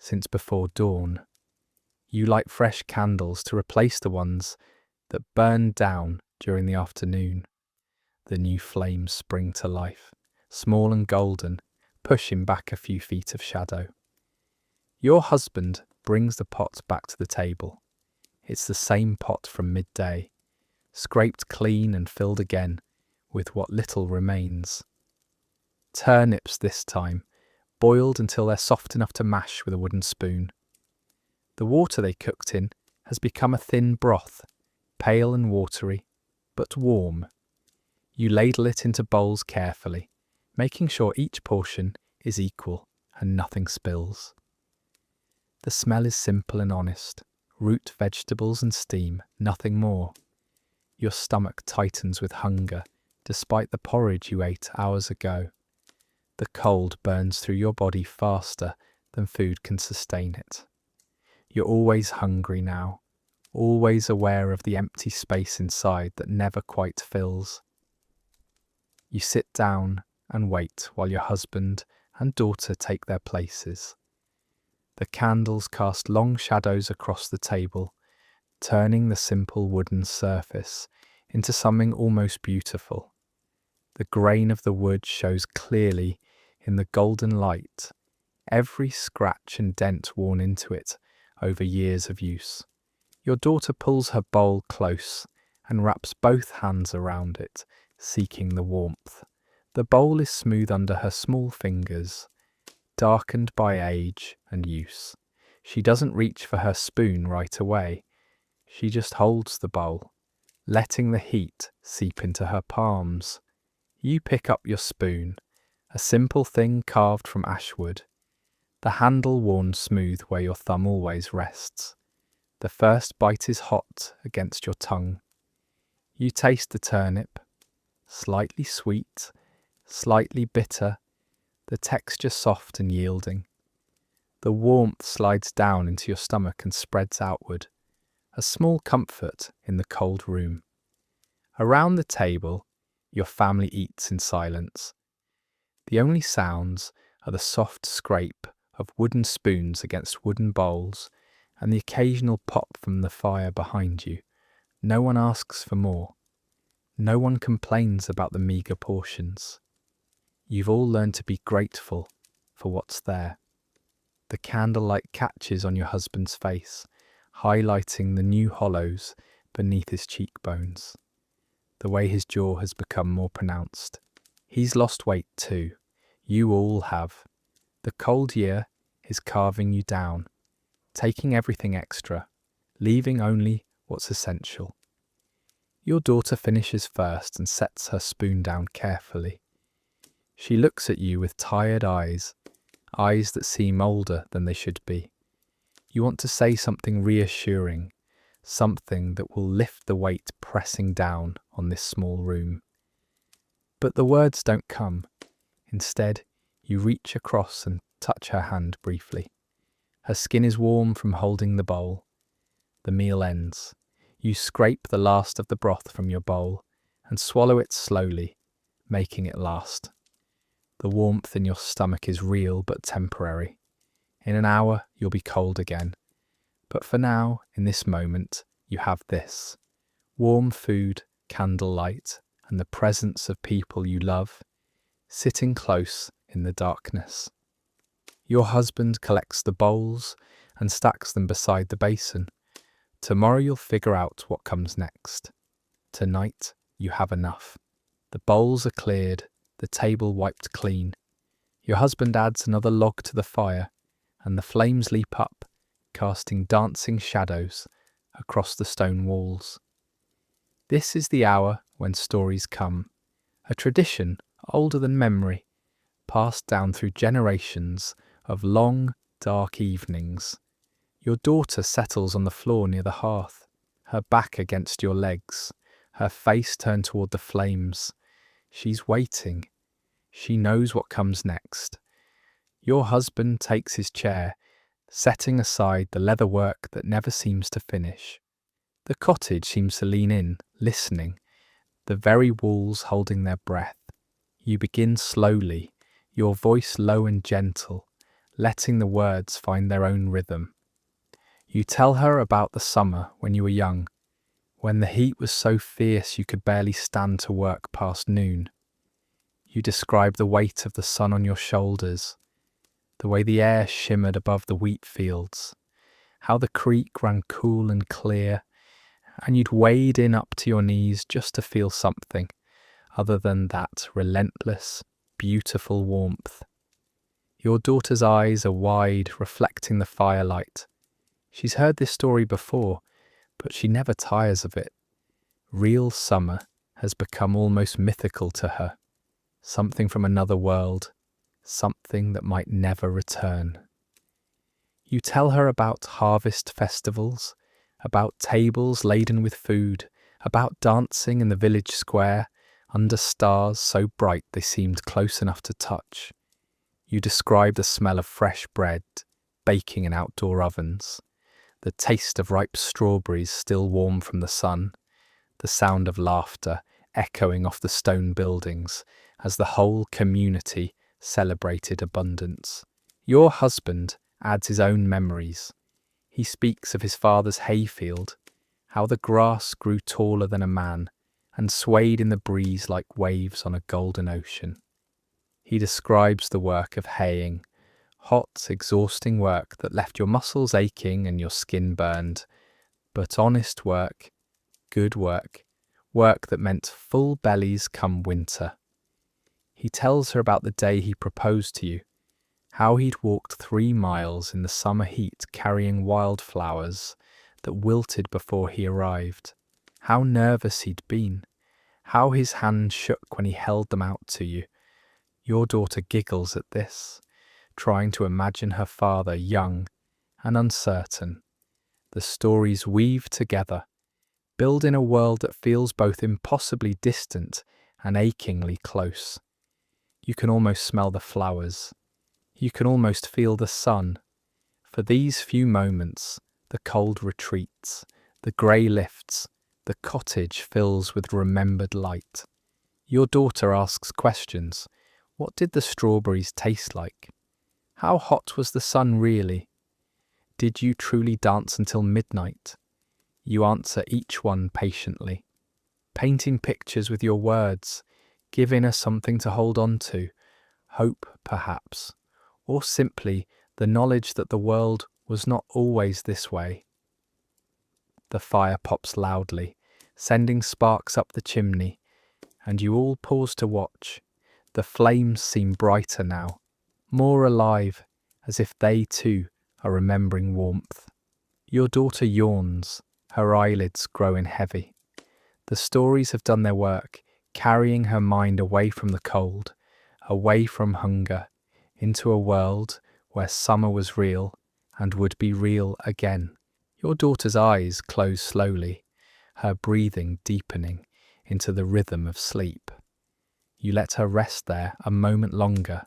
since before dawn. You light fresh candles to replace the ones that burned down during the afternoon. The new flames spring to life, small and golden, pushing back a few feet of shadow. Your husband brings the pot back to the table. It's the same pot from midday, scraped clean and filled again with what little remains. Turnips this time, boiled until they're soft enough to mash with a wooden spoon. The water they cooked in has become a thin broth, pale and watery, but warm. You ladle it into bowls carefully, making sure each portion is equal and nothing spills. The smell is simple and honest, root vegetables and steam, nothing more. Your stomach tightens with hunger, despite the porridge you ate hours ago. The cold burns through your body faster than food can sustain it. You're always hungry now, always aware of the empty space inside that never quite fills. You sit down and wait while your husband and daughter take their places. The candles cast long shadows across the table, turning the simple wooden surface into something almost beautiful. The grain of the wood shows clearly in the golden light, every scratch and dent worn into it over years of use. Your daughter pulls her bowl close and wraps both hands around it, seeking the warmth. The bowl is smooth under her small fingers, darkened by age and use. She doesn't reach for her spoon right away. She just holds the bowl, letting the heat seep into her palms. You pick up your spoon, a simple thing carved from ashwood, the handle worn smooth where your thumb always rests. The first bite is hot against your tongue. You taste the turnip, slightly sweet, slightly bitter, the texture soft and yielding. The warmth slides down into your stomach and spreads outward, a small comfort in the cold room. Around the table, your family eats in silence. The only sounds are the soft scrape of wooden spoons against wooden bowls and the occasional pop from the fire behind you. No one asks for more. No one complains about the meagre portions. You've all learned to be grateful for what's there. The candlelight catches on your husband's face, highlighting the new hollows beneath his cheekbones. The way his jaw has become more pronounced. He's lost weight too. You all have. The cold year is carving you down, taking everything extra, leaving only what's essential. Your daughter finishes first and sets her spoon down carefully. She looks at you with tired eyes that seem older than they should be. You want to say something reassuring, something that will lift the weight pressing down on this small room. But the words don't come. Instead, you reach across and touch her hand briefly. Her skin is warm from holding the bowl. The meal ends. You scrape the last of the broth from your bowl and swallow it slowly, making it last. The warmth in your stomach is real but temporary. In an hour, you'll be cold again. But for now, in this moment, you have this. Warm food, candlelight, and the presence of people you love, sitting close in the darkness. Your husband collects the bowls and stacks them beside the basin. Tomorrow you'll figure out what comes next. Tonight, you have enough. The bowls are cleared, the table wiped clean. Your husband adds another log to the fire, and the flames leap up, casting dancing shadows across the stone walls. This is the hour when stories come, a tradition older than memory, passed down through generations of long, dark evenings. Your daughter settles on the floor near the hearth, her back against your legs, her face turned toward the flames. She's waiting. She knows what comes next. Your husband takes his chair, setting aside the leather work that never seems to finish. The cottage seems to lean in, listening, the very walls holding their breath. You begin slowly, your voice low and gentle, letting the words find their own rhythm. You tell her about the summer when you were young, when the heat was so fierce you could barely stand to work past noon. You describe the weight of the sun on your shoulders, the way the air shimmered above the wheat fields, how the creek ran cool and clear, and you'd wade in up to your knees just to feel something other than that relentless, beautiful warmth. Your daughter's eyes are wide, reflecting the firelight. She's heard this story before, but she never tires of it. Real summer has become almost mythical to her, something from another world, something that might never return. You tell her about harvest festivals, about tables laden with food, about dancing in the village square, under stars so bright they seemed close enough to touch. You describe the smell of fresh bread, baking in outdoor ovens, the taste of ripe strawberries still warm from the sun, the sound of laughter echoing off the stone buildings as the whole community celebrated abundance. Your husband adds his own memories. He speaks of his father's hayfield, how the grass grew taller than a man and swayed in the breeze like waves on a golden ocean. He describes the work of haying, hot, exhausting work that left your muscles aching and your skin burned, but honest work, good work, work that meant full bellies come winter. He tells her about the day he proposed to you, how he'd walked 3 miles in the summer heat carrying wildflowers that wilted before he arrived, how nervous he'd been, how his hand shook when he held them out to you. Your daughter giggles at this, trying to imagine her father young and uncertain. The stories weave together, building a world that feels both impossibly distant and achingly close. You can almost smell the flowers. You can almost feel the sun. For these few moments, the cold retreats, the grey lifts, the cottage fills with remembered light. Your daughter asks questions. What did the strawberries taste like? How hot was the sun really? Did you truly dance until midnight? You answer each one patiently, painting pictures with your words, giving us something to hold on to, hope perhaps, or simply the knowledge that the world was not always this way. The fire pops loudly, sending sparks up the chimney, and you all pause to watch. The flames seem brighter now, more alive, as if they too are remembering warmth. Your daughter yawns, her eyelids growing heavy. The stories have done their work, carrying her mind away from the cold, away from hunger, into a world where summer was real and would be real again. Your daughter's eyes close slowly, her breathing deepening into the rhythm of sleep. You let her rest there a moment longer,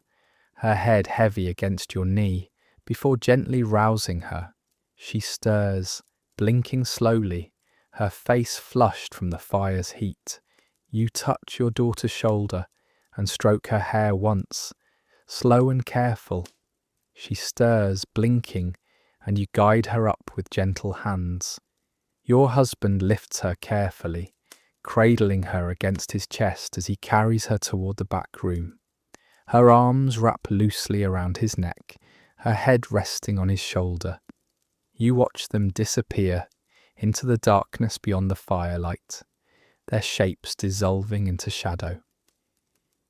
her head heavy against your knee, before gently rousing her. She stirs, blinking slowly, her face flushed from the fire's heat. You touch your daughter's shoulder and stroke her hair once, slow and careful. She stirs, blinking, and you guide her up with gentle hands. Your husband lifts her carefully, cradling her against his chest as he carries her toward the back room. Her arms wrap loosely around his neck, her head resting on his shoulder. You watch them disappear into the darkness beyond the firelight, their shapes dissolving into shadow.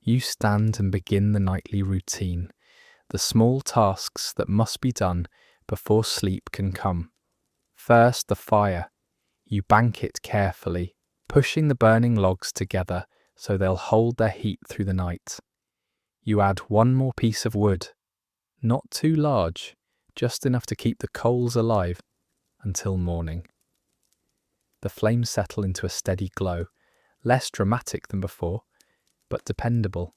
You stand and begin the nightly routine, the small tasks that must be done before sleep can come. First, the fire. You bank it carefully, pushing the burning logs together so they'll hold their heat through the night. You add one more piece of wood, not too large, just enough to keep the coals alive until morning. The flames settle into a steady glow, less dramatic than before, but dependable.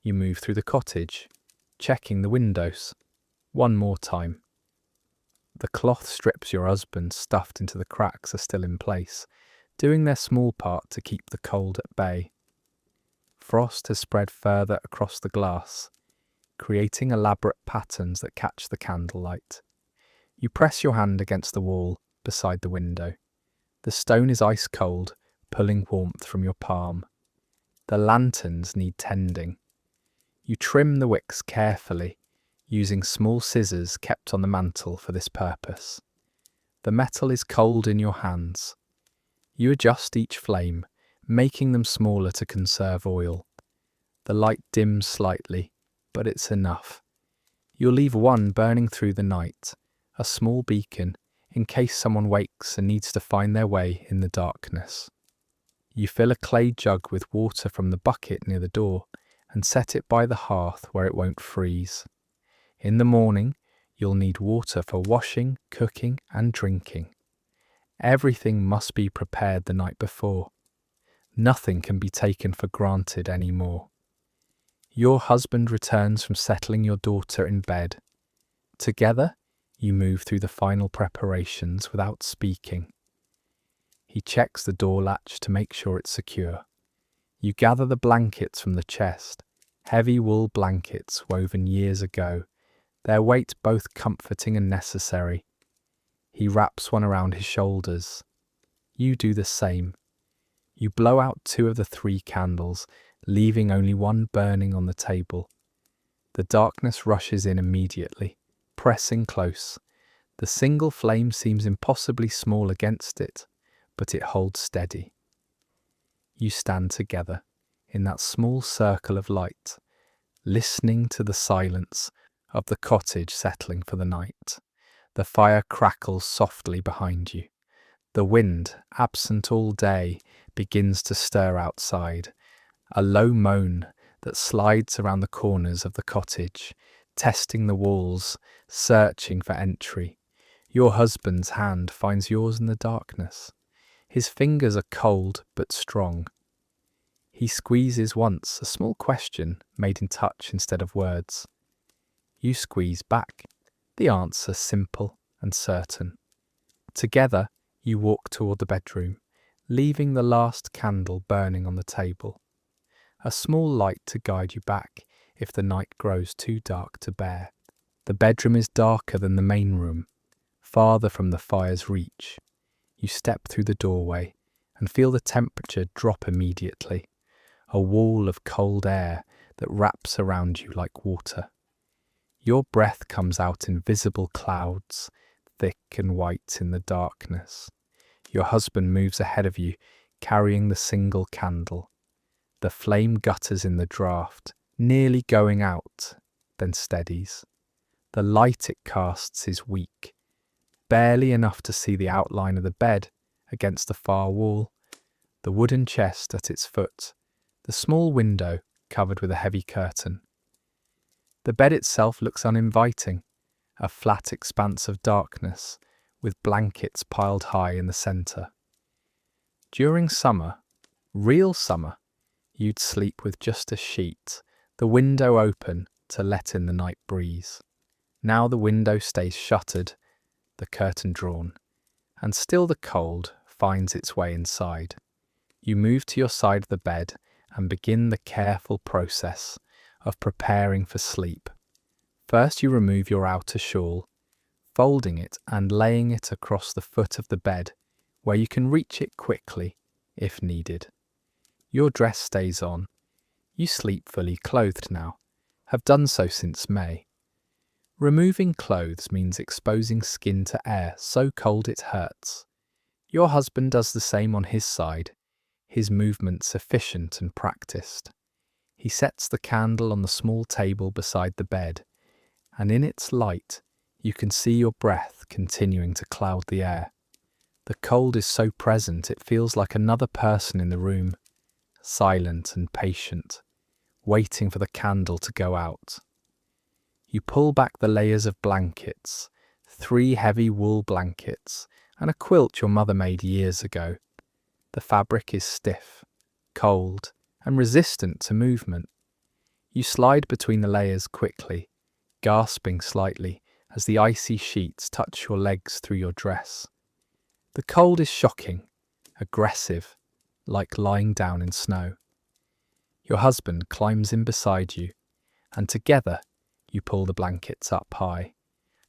You move through the cottage, checking the windows. One more time. The cloth strips your husband stuffed into the cracks are still in place, doing their small part to keep the cold at bay. Frost has spread further across the glass. creating elaborate patterns that catch the candlelight. You press your hand against the wall beside the window. The stone is ice cold, pulling warmth from your palm. The lanterns need tending. You trim the wicks carefully, using small scissors kept on the mantel for this purpose. The metal is cold in your hands. You adjust each flame, making them smaller to conserve oil. The light dims slightly, but it's enough. You'll leave one burning through the night, a small beacon, in case someone wakes and needs to find their way in the darkness. You fill a clay jug with water from the bucket near the door and set it by the hearth where it won't freeze. In the morning, you'll need water for washing, cooking, and drinking. Everything must be prepared the night before. Nothing can be taken for granted anymore. Your husband returns from settling your daughter in bed. Together, you move through the final preparations without speaking. He checks the door latch to make sure it's secure. You gather the blankets from the chest, heavy wool blankets woven years ago, their weight both comforting and necessary. He wraps one around his shoulders. You do the same. You blow out 2 of the 3 candles, leaving only one burning on the table. The darkness rushes in immediately, pressing close. The single flame seems impossibly small against it, but it holds steady. You stand together in that small circle of light, listening to the silence of the cottage settling for the night. The fire crackles softly behind you. The wind, absent all day, begins to stir outside, a low moan that slides around the corners of the cottage, testing the walls, searching for entry. Your husband's hand finds yours in the darkness. His fingers are cold but strong. He squeezes once, a small question made in touch instead of words. You squeeze back, the answer simple and certain. Together, you walk toward the bedroom, leaving the last candle burning on the table. A small light to guide you back if the night grows too dark to bear. The bedroom is darker than the main room, farther from the fire's reach. You step through the doorway and feel the temperature drop immediately, a wall of cold air that wraps around you like water. Your breath comes out in visible clouds, thick and white in the darkness. Your husband moves ahead of you, carrying the single candle. The flame gutters in the draught, nearly going out, then steadies. The light it casts is weak, barely enough to see the outline of the bed against the far wall, the wooden chest at its foot, the small window covered with a heavy curtain. The bed itself looks uninviting, a flat expanse of darkness, with blankets piled high in the centre. During summer, real summer, you'd sleep with just a sheet, the window open to let in the night breeze. Now the window stays shuttered, the curtain drawn, and still the cold finds its way inside. You move to your side of the bed and begin the careful process of preparing for sleep. First you remove your outer shawl, folding it and laying it across the foot of the bed where you can reach it quickly if needed. Your dress stays on. You sleep fully clothed now, have done so since May. Removing clothes means exposing skin to air so cold it hurts. Your husband does the same on his side, his movements efficient and practiced. He sets the candle on the small table beside the bed, and in its light you can see your breath continuing to cloud the air. The cold is so present it feels like another person in the room, silent and patient, waiting for the candle to go out. You pull back the layers of blankets, 3 heavy wool blankets, and a quilt your mother made years ago. The fabric is stiff, cold, and resistant to movement. You slide between the layers quickly, gasping slightly as the icy sheets touch your legs through your dress. The cold is shocking, aggressive, like lying down in snow. Your husband climbs in beside you, and together you pull the blankets up high,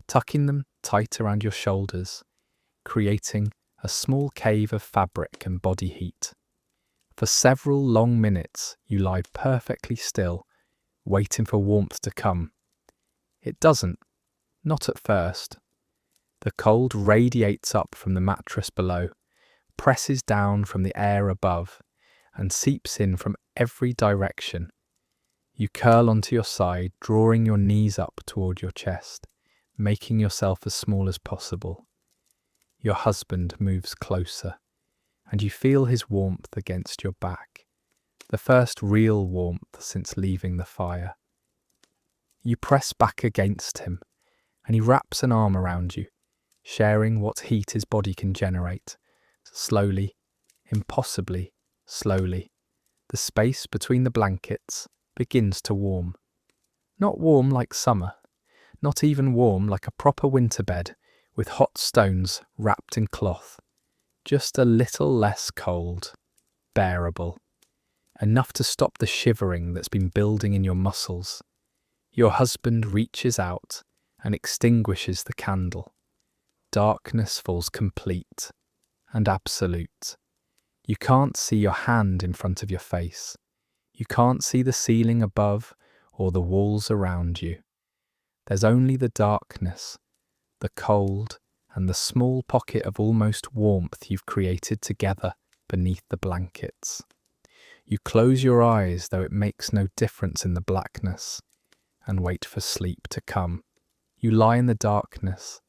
tucking them tight around your shoulders, creating a small cave of fabric and body heat. For several long minutes, you lie perfectly still, waiting for warmth to come. It doesn't, not at first. The cold radiates up from the mattress below, presses down from the air above, and seeps in from every direction. You curl onto your side, drawing your knees up toward your chest, making yourself as small as possible. Your husband moves closer, and you feel his warmth against your back, the first real warmth since leaving the fire. You press back against him, and he wraps an arm around you, sharing what heat his body can generate. Slowly, impossibly slowly, the space between the blankets begins to warm. Not warm like summer, not even warm like a proper winter bed with hot stones wrapped in cloth. Just a little less cold, bearable, enough to stop the shivering that's been building in your muscles. Your husband reaches out and extinguishes the candle. Darkness falls complete and absolute. You can't see your hand in front of your face. You can't see the ceiling above or the walls around you. There's only the darkness, the cold, and the small pocket of almost warmth you've created together beneath the blankets. You close your eyes, though it makes no difference in the blackness, and wait for sleep to come. You lie in the darkness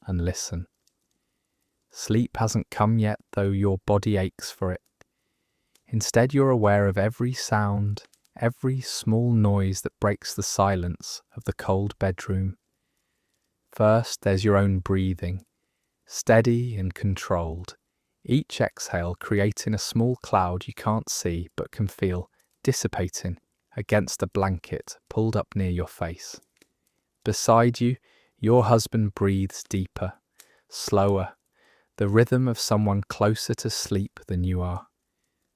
and listen. Sleep hasn't come yet, though your body aches for it. Instead, you're aware of every sound, every small noise that breaks the silence of the cold bedroom. First, there's your own breathing, steady and controlled, each exhale creating a small cloud you can't see but can feel dissipating against a blanket pulled up near your face. Beside you, your husband breathes deeper, slower, the rhythm of someone closer to sleep than you are.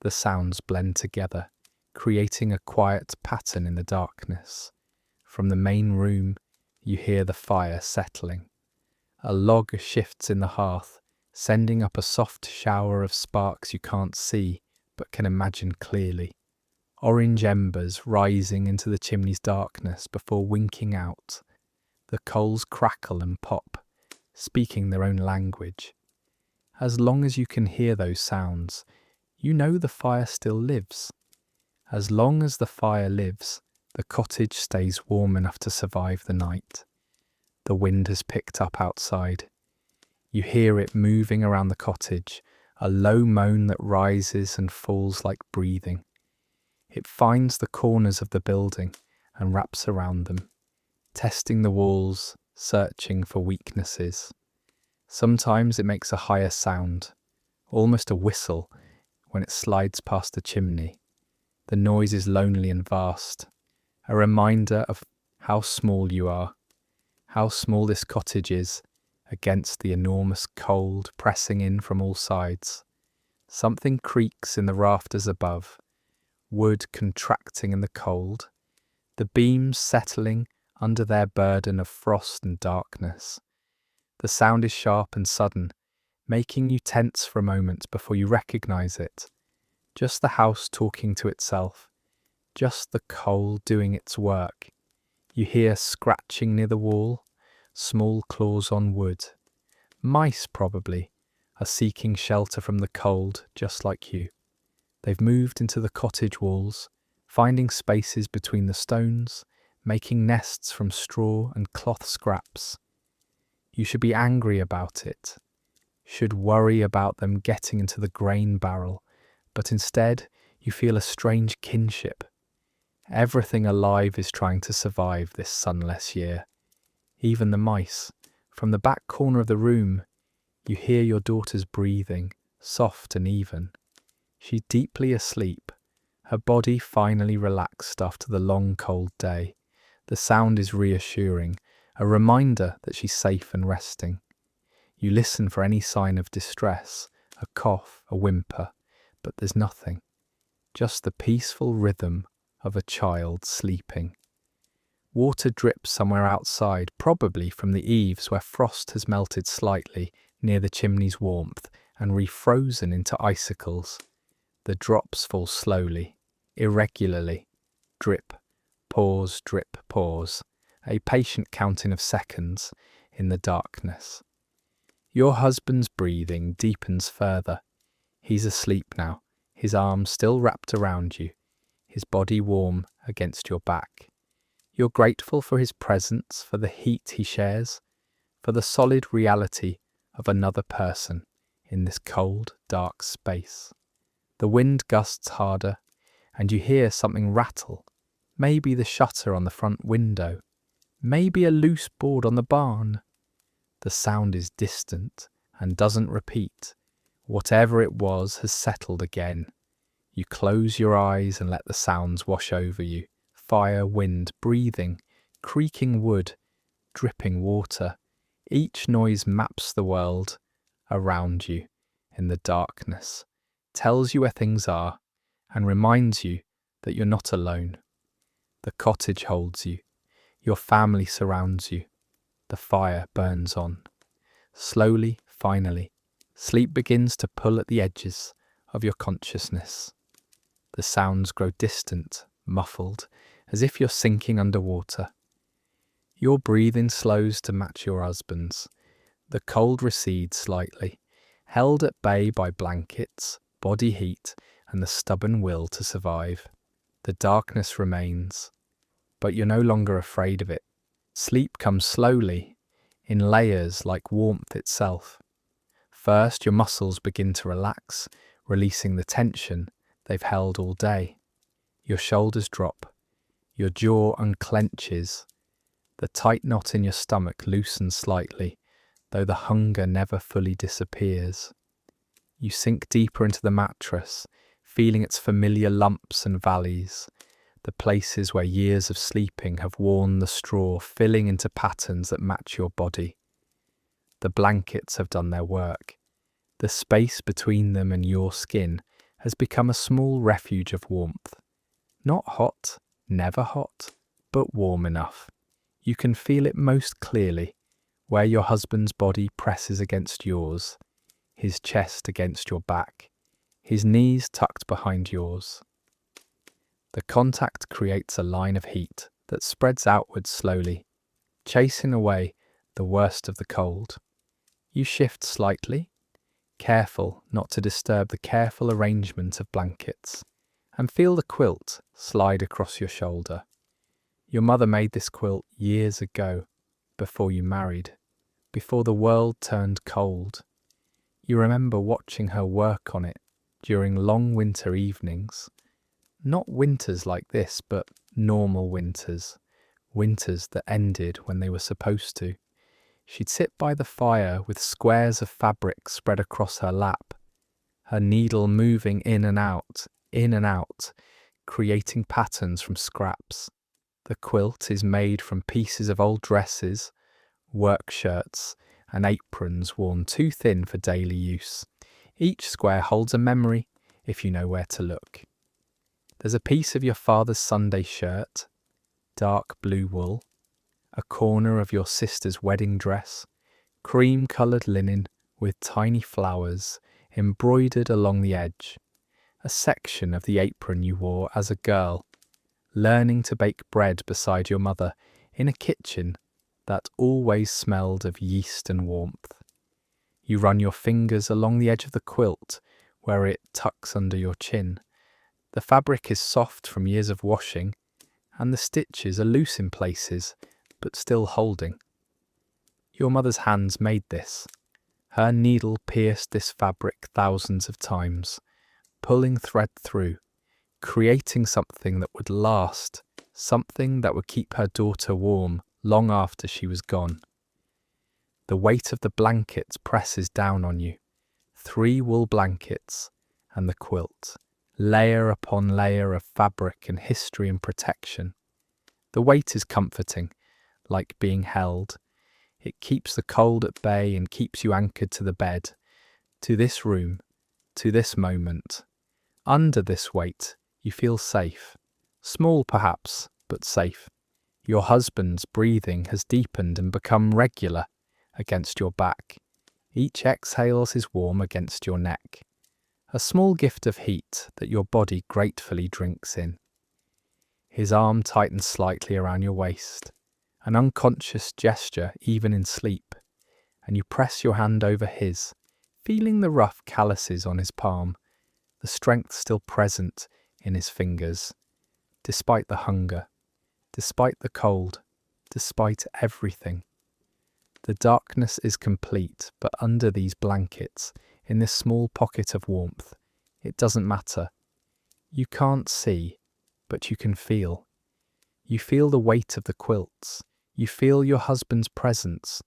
The sounds blend together, creating a quiet pattern in the darkness. From the main room, you hear the fire settling. A log shifts in the hearth, sending up a soft shower of sparks you can't see but can imagine clearly. Orange embers rising into the chimney's darkness before winking out. The coals crackle and pop, speaking their own language. As long as you can hear those sounds, you know the fire still lives. As long as the fire lives, the cottage stays warm enough to survive the night. The wind has picked up outside. You hear it moving around the cottage, a low moan that rises and falls like breathing. It finds the corners of the building and wraps around them, testing the walls, searching for weaknesses. Sometimes it makes a higher sound, almost a whistle, when it slides past the chimney. The noise is lonely and vast, a reminder of how small you are, how small this cottage is against the enormous cold pressing in from all sides. Something creaks in the rafters above, wood contracting in the cold, the beams settling under their burden of frost and darkness. The sound is sharp and sudden, making you tense for a moment before you recognize it. Just the house talking to itself, just the coal doing its work. You hear scratching near the wall, small claws on wood. Mice, probably, are seeking shelter from the cold, just like you. They've moved into the cottage walls, finding spaces between the stones, making nests from straw and cloth scraps. You should be angry about it, should worry about them getting into the grain barrel, but instead you feel a strange kinship. Everything alive is trying to survive this sunless year. Even the mice. From the back corner of the room, you hear your daughter's breathing, soft and even. She's deeply asleep, her body finally relaxed after the long cold day. The sound is reassuring, a reminder that she's safe and resting. You listen for any sign of distress, a cough, a whimper, but there's nothing. Just the peaceful rhythm of a child sleeping. Water drips somewhere outside, probably from the eaves where frost has melted slightly near the chimney's warmth and refrozen into icicles. The drops fall slowly, irregularly. Drip, pause, drip, pause. A patient counting of seconds in the darkness. Your husband's breathing deepens further. He's asleep now, his arms still wrapped around you, his body warm against your back. You're grateful for his presence, for the heat he shares, for the solid reality of another person in this cold, dark space. The wind gusts harder, and you hear something rattle. Maybe the shutter on the front window. Maybe a loose board on the barn. The sound is distant and doesn't repeat. Whatever it was has settled again. You close your eyes and let the sounds wash over you. Fire, wind, breathing, creaking wood, dripping water. Each noise maps the world around you in the darkness, tells you where things are, and reminds you that you're not alone. The cottage holds you. Your family surrounds you. The fire burns on. Slowly, finally, sleep begins to pull at the edges of your consciousness. The sounds grow distant, muffled, as if you're sinking underwater. Your breathing slows to match your husband's. The cold recedes slightly, held at bay by blankets, body heat, and the stubborn will to survive. The darkness remains, but you're no longer afraid of it. Sleep comes slowly, in layers like warmth itself. First, your muscles begin to relax, releasing the tension they've held all day. Your shoulders drop. Your jaw unclenches. The tight knot in your stomach loosens slightly, though the hunger never fully disappears. You sink deeper into the mattress, feeling its familiar lumps and valleys, the places where years of sleeping have worn the straw, filling into patterns that match your body. The blankets have done their work. The space between them and your skin has become a small refuge of warmth. Not hot, never hot, but warm enough. You can feel it most clearly, where your husband's body presses against yours, his chest against your back, his knees tucked behind yours. The contact creates a line of heat that spreads outward slowly, chasing away the worst of the cold. You shift slightly, careful not to disturb the careful arrangement of blankets, and feel the quilt slide across your shoulder. Your mother made this quilt years ago, before you married, before the world turned cold. You remember watching her work on it during long winter evenings. Not winters like this, but normal winters. Winters that ended when they were supposed to. She'd sit by the fire with squares of fabric spread across her lap, her needle moving in and out, creating patterns from scraps. The quilt is made from pieces of old dresses, work shirts, and aprons worn too thin for daily use. Each square holds a memory if you know where to look. There's a piece of your father's Sunday shirt, dark blue wool, a corner of your sister's wedding dress, cream-coloured linen with tiny flowers embroidered along the edge, a section of the apron you wore as a girl, learning to bake bread beside your mother in a kitchen that always smelled of yeast and warmth. You run your fingers along the edge of the quilt where it tucks under your chin. The fabric is soft from years of washing, and the stitches are loose in places, but still holding. Your mother's hands made this. Her needle pierced this fabric thousands of times, pulling thread through, creating something that would last, something that would keep her daughter warm long after she was gone. The weight of the blankets presses down on you. 3 wool blankets and the quilt, layer upon layer of fabric and history and protection. The weight is comforting, like being held. It keeps the cold at bay and keeps you anchored to the bed, to this room, to this moment. Under this weight, you feel safe. Small perhaps, but safe. Your husband's breathing has deepened and become regular against your back. Each exhale is warm against your neck, a small gift of heat that your body gratefully drinks in. His arm tightens slightly around your waist, an unconscious gesture even in sleep, and you press your hand over his, feeling the rough calluses on his palm, the strength still present in his fingers, despite the hunger, despite the cold, despite everything. The darkness is complete, but under these blankets, in this small pocket of warmth, it doesn't matter. You can't see, but you can feel. You feel the weight of the quilts. You feel your husband's presence.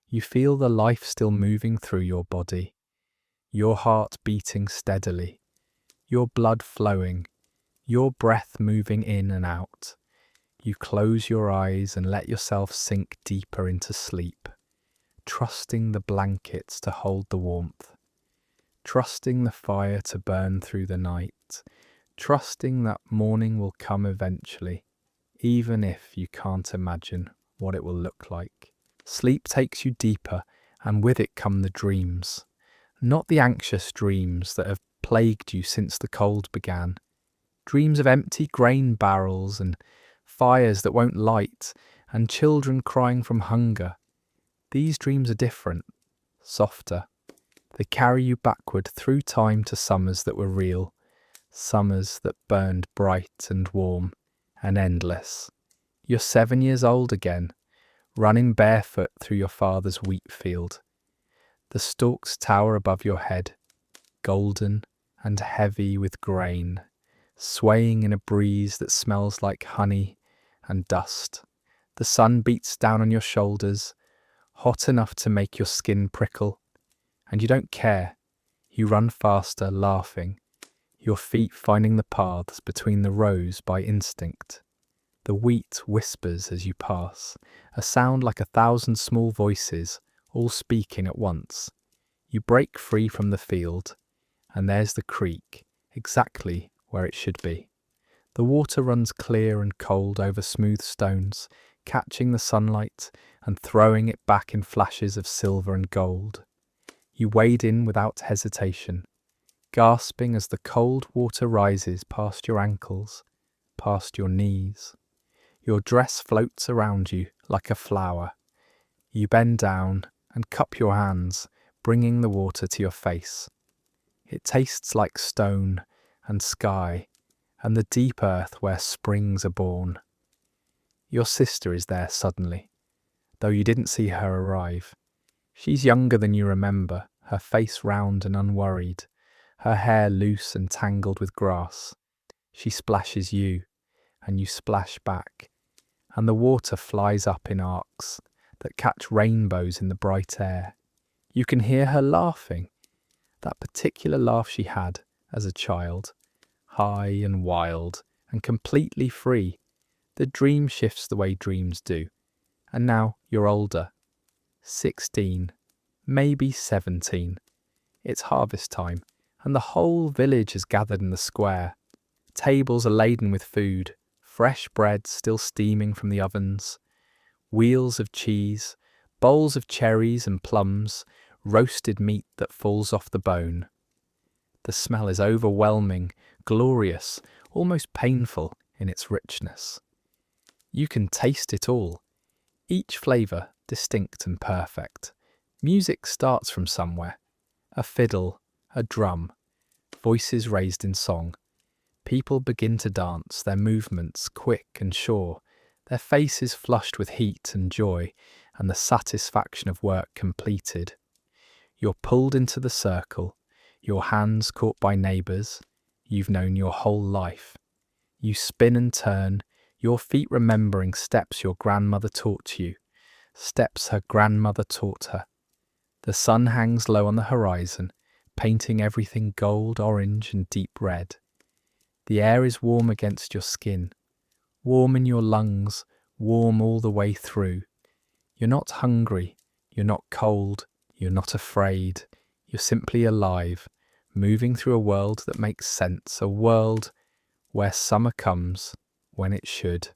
You feel the life still moving through your body. Your heart beating steadily. Your blood flowing. Your breath moving in and out. You close your eyes and let yourself sink deeper into sleep, trusting the blankets to hold the warmth, trusting the fire to burn through the night, trusting that morning will come eventually, even if you can't imagine what it will look like. Sleep takes you deeper, and with it come the dreams. Not the anxious dreams that have plagued you since the cold began. Dreams of empty grain barrels and fires that won't light, and children crying from hunger. These dreams are different, softer. They carry you backward through time to summers that were real, summers that burned bright and warm and endless. You're 7 years old again, running barefoot through your father's wheat field. The stalks tower above your head, golden and heavy with grain, swaying in a breeze that smells like honey and dust. The sun beats down on your shoulders, hot enough to make your skin prickle, and you don't care. You run faster, laughing, your feet finding the paths between the rows by instinct. The wheat whispers as you pass, a sound like 1,000 small voices, all speaking at once. You break free from the field, and there's the creek, exactly where it should be. The water runs clear and cold over smooth stones, catching the sunlight and throwing it back in flashes of silver and gold. You wade in without hesitation, gasping as the cold water rises past your ankles, past your knees. Your dress floats around you like a flower. You bend down and cup your hands, bringing the water to your face. It tastes like stone and sky and the deep earth where springs are born. Your sister is there suddenly, though you didn't see her arrive. She's younger than you remember, her face round and unworried, her hair loose and tangled with grass. She splashes you, and you splash back, and the water flies up in arcs that catch rainbows in the bright air. You can hear her laughing, that particular laugh she had as a child, high and wild and completely free. The dream shifts the way dreams do, and now you're older, 16, maybe 17. It's harvest time, and the whole village has gathered in the square. Tables are laden with food, fresh bread still steaming from the ovens, wheels of cheese, bowls of cherries and plums, roasted meat that falls off the bone. The smell is overwhelming, glorious, almost painful in its richness. You can taste it all, each flavour distinct and perfect. Music starts from somewhere, a fiddle, a drum, voices raised in song. People begin to dance, their movements quick and sure, their faces flushed with heat and joy and the satisfaction of work completed. You're pulled into the circle, your hands caught by neighbours you've known your whole life. You spin and turn, your feet remembering steps your grandmother taught you, steps her grandmother taught her. The sun hangs low on the horizon, painting everything gold, orange and deep red. The air is warm against your skin, warm in your lungs, warm all the way through. You're not hungry, you're not cold, you're not afraid. You're simply alive, moving through a world that makes sense, a world where summer comes when it should.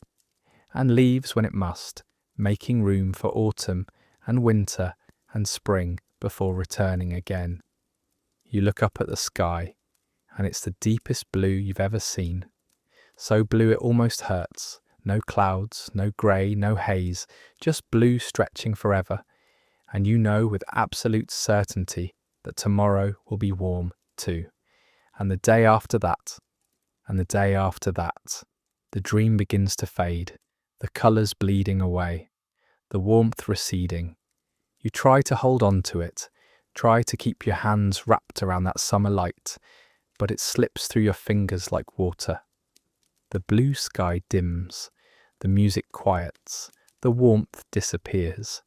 and leaves when it must, making room for autumn and winter and spring before returning again. You look up at the sky, and it's the deepest blue you've ever seen. So blue it almost hurts. No clouds, no grey, no haze, just blue stretching forever. And you know with absolute certainty that tomorrow will be warm too. And the day after that, and the day after that. The dream begins to fade, the colours bleeding away, the warmth receding. You try to hold on to it, try to keep your hands wrapped around that summer light, but it slips through your fingers like water. The blue sky dims, the music quiets, the warmth disappears.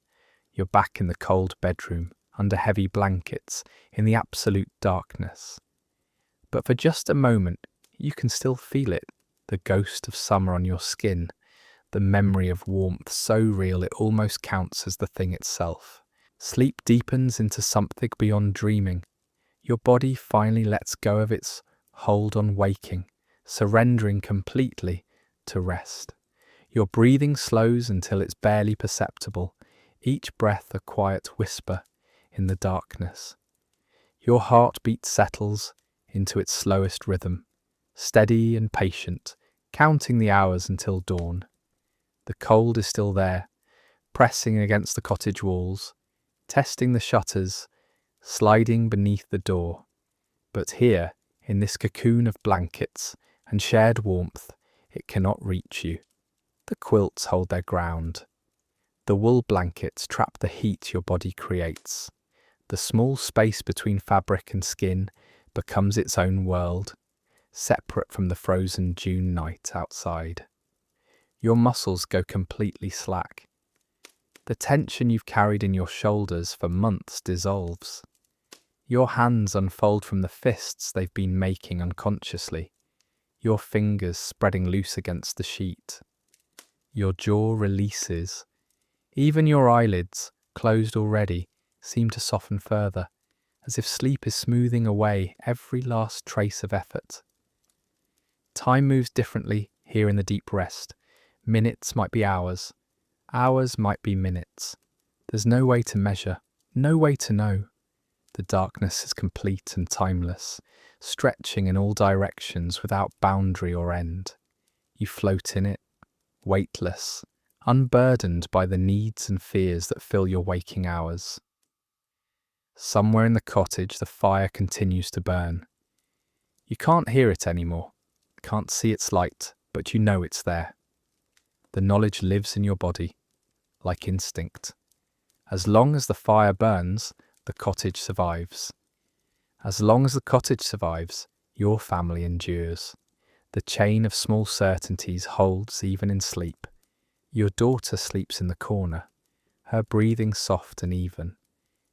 You're back in the cold bedroom, under heavy blankets, in the absolute darkness. But for just a moment, you can still feel it, the ghost of summer on your skin, the memory of warmth so real it almost counts as the thing itself. Sleep deepens into something beyond dreaming. Your body finally lets go of its hold on waking, surrendering completely to rest. Your breathing slows until it's barely perceptible, each breath a quiet whisper in the darkness. Your heartbeat settles into its slowest rhythm, steady and patient, counting the hours until dawn. The cold is still there, pressing against the cottage walls, testing the shutters, sliding beneath the door. But here, in this cocoon of blankets and shared warmth, it cannot reach you. The quilts hold their ground. The wool blankets trap the heat your body creates. The small space between fabric and skin becomes its own world, separate from the frozen June night outside. Your muscles go completely slack. The tension you've carried in your shoulders for months dissolves. Your hands unfold from the fists they've been making unconsciously, your fingers spreading loose against the sheet. Your jaw releases. Even your eyelids, closed already, seem to soften further, as if sleep is smoothing away every last trace of effort. Time moves differently here in the deep rest. Minutes might be hours. Hours might be minutes. There's no way to measure, no way to know. The darkness is complete and timeless, stretching in all directions without boundary or end. You float in it, weightless, unburdened by the needs and fears that fill your waking hours. Somewhere in the cottage, the fire continues to burn. You can't hear it anymore, can't see its light, but you know it's there. The knowledge lives in your body, like instinct. As long as the fire burns, the cottage survives. As long as the cottage survives, your family endures. The chain of small certainties holds even in sleep. Your daughter sleeps in the corner, her breathing soft and even.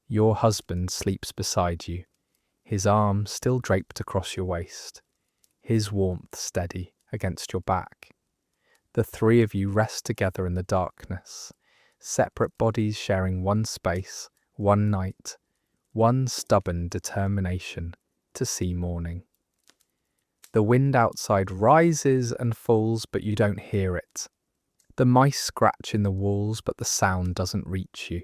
Your husband sleeps beside you, his arm still draped across your waist, his warmth steady against your back. The three of you rest together in the darkness, separate bodies sharing one space, one night, one stubborn determination to see morning. The wind outside rises and falls, but you don't hear it. The mice scratch in the walls, but the sound doesn't reach you.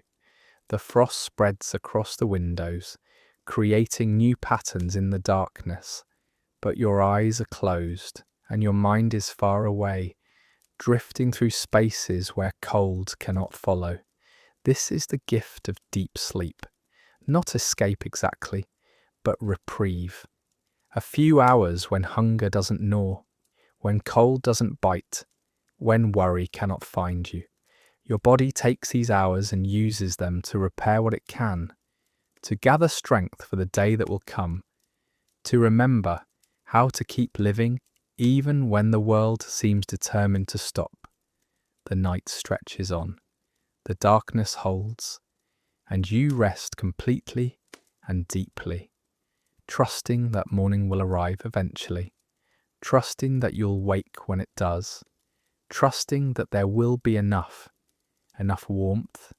The frost spreads across the windows, creating new patterns in the darkness, but your eyes are closed and your mind is far away, drifting through spaces where cold cannot follow. This is the gift of deep sleep. Not escape exactly, but reprieve. A few hours when hunger doesn't gnaw, when cold doesn't bite, when worry cannot find you. Your body takes these hours and uses them to repair what it can, to gather strength for the day that will come, to remember how to keep living even when the world seems determined to stop. The night stretches on, the darkness holds, and you rest completely and deeply, trusting that morning will arrive eventually, trusting that you'll wake when it does, trusting that there will be enough warmth,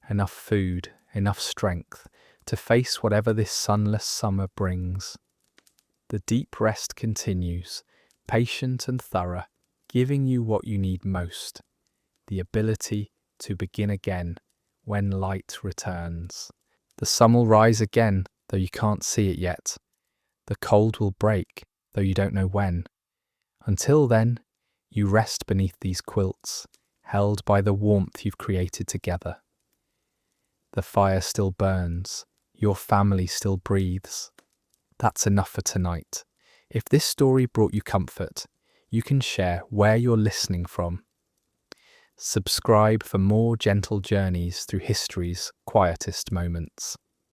enough food, enough strength to face whatever this sunless summer brings. The deep rest continues, patient and thorough, giving you what you need most. the ability to begin again when light returns. The sun will rise again, though you can't see it yet. The cold will break, though you don't know when. Until then, you rest beneath these quilts, held by the warmth you've created together. The fire still burns, your family still breathes. That's enough for tonight. If this story brought you comfort, you can share where you're listening from. Subscribe for more gentle journeys through history's quietest moments.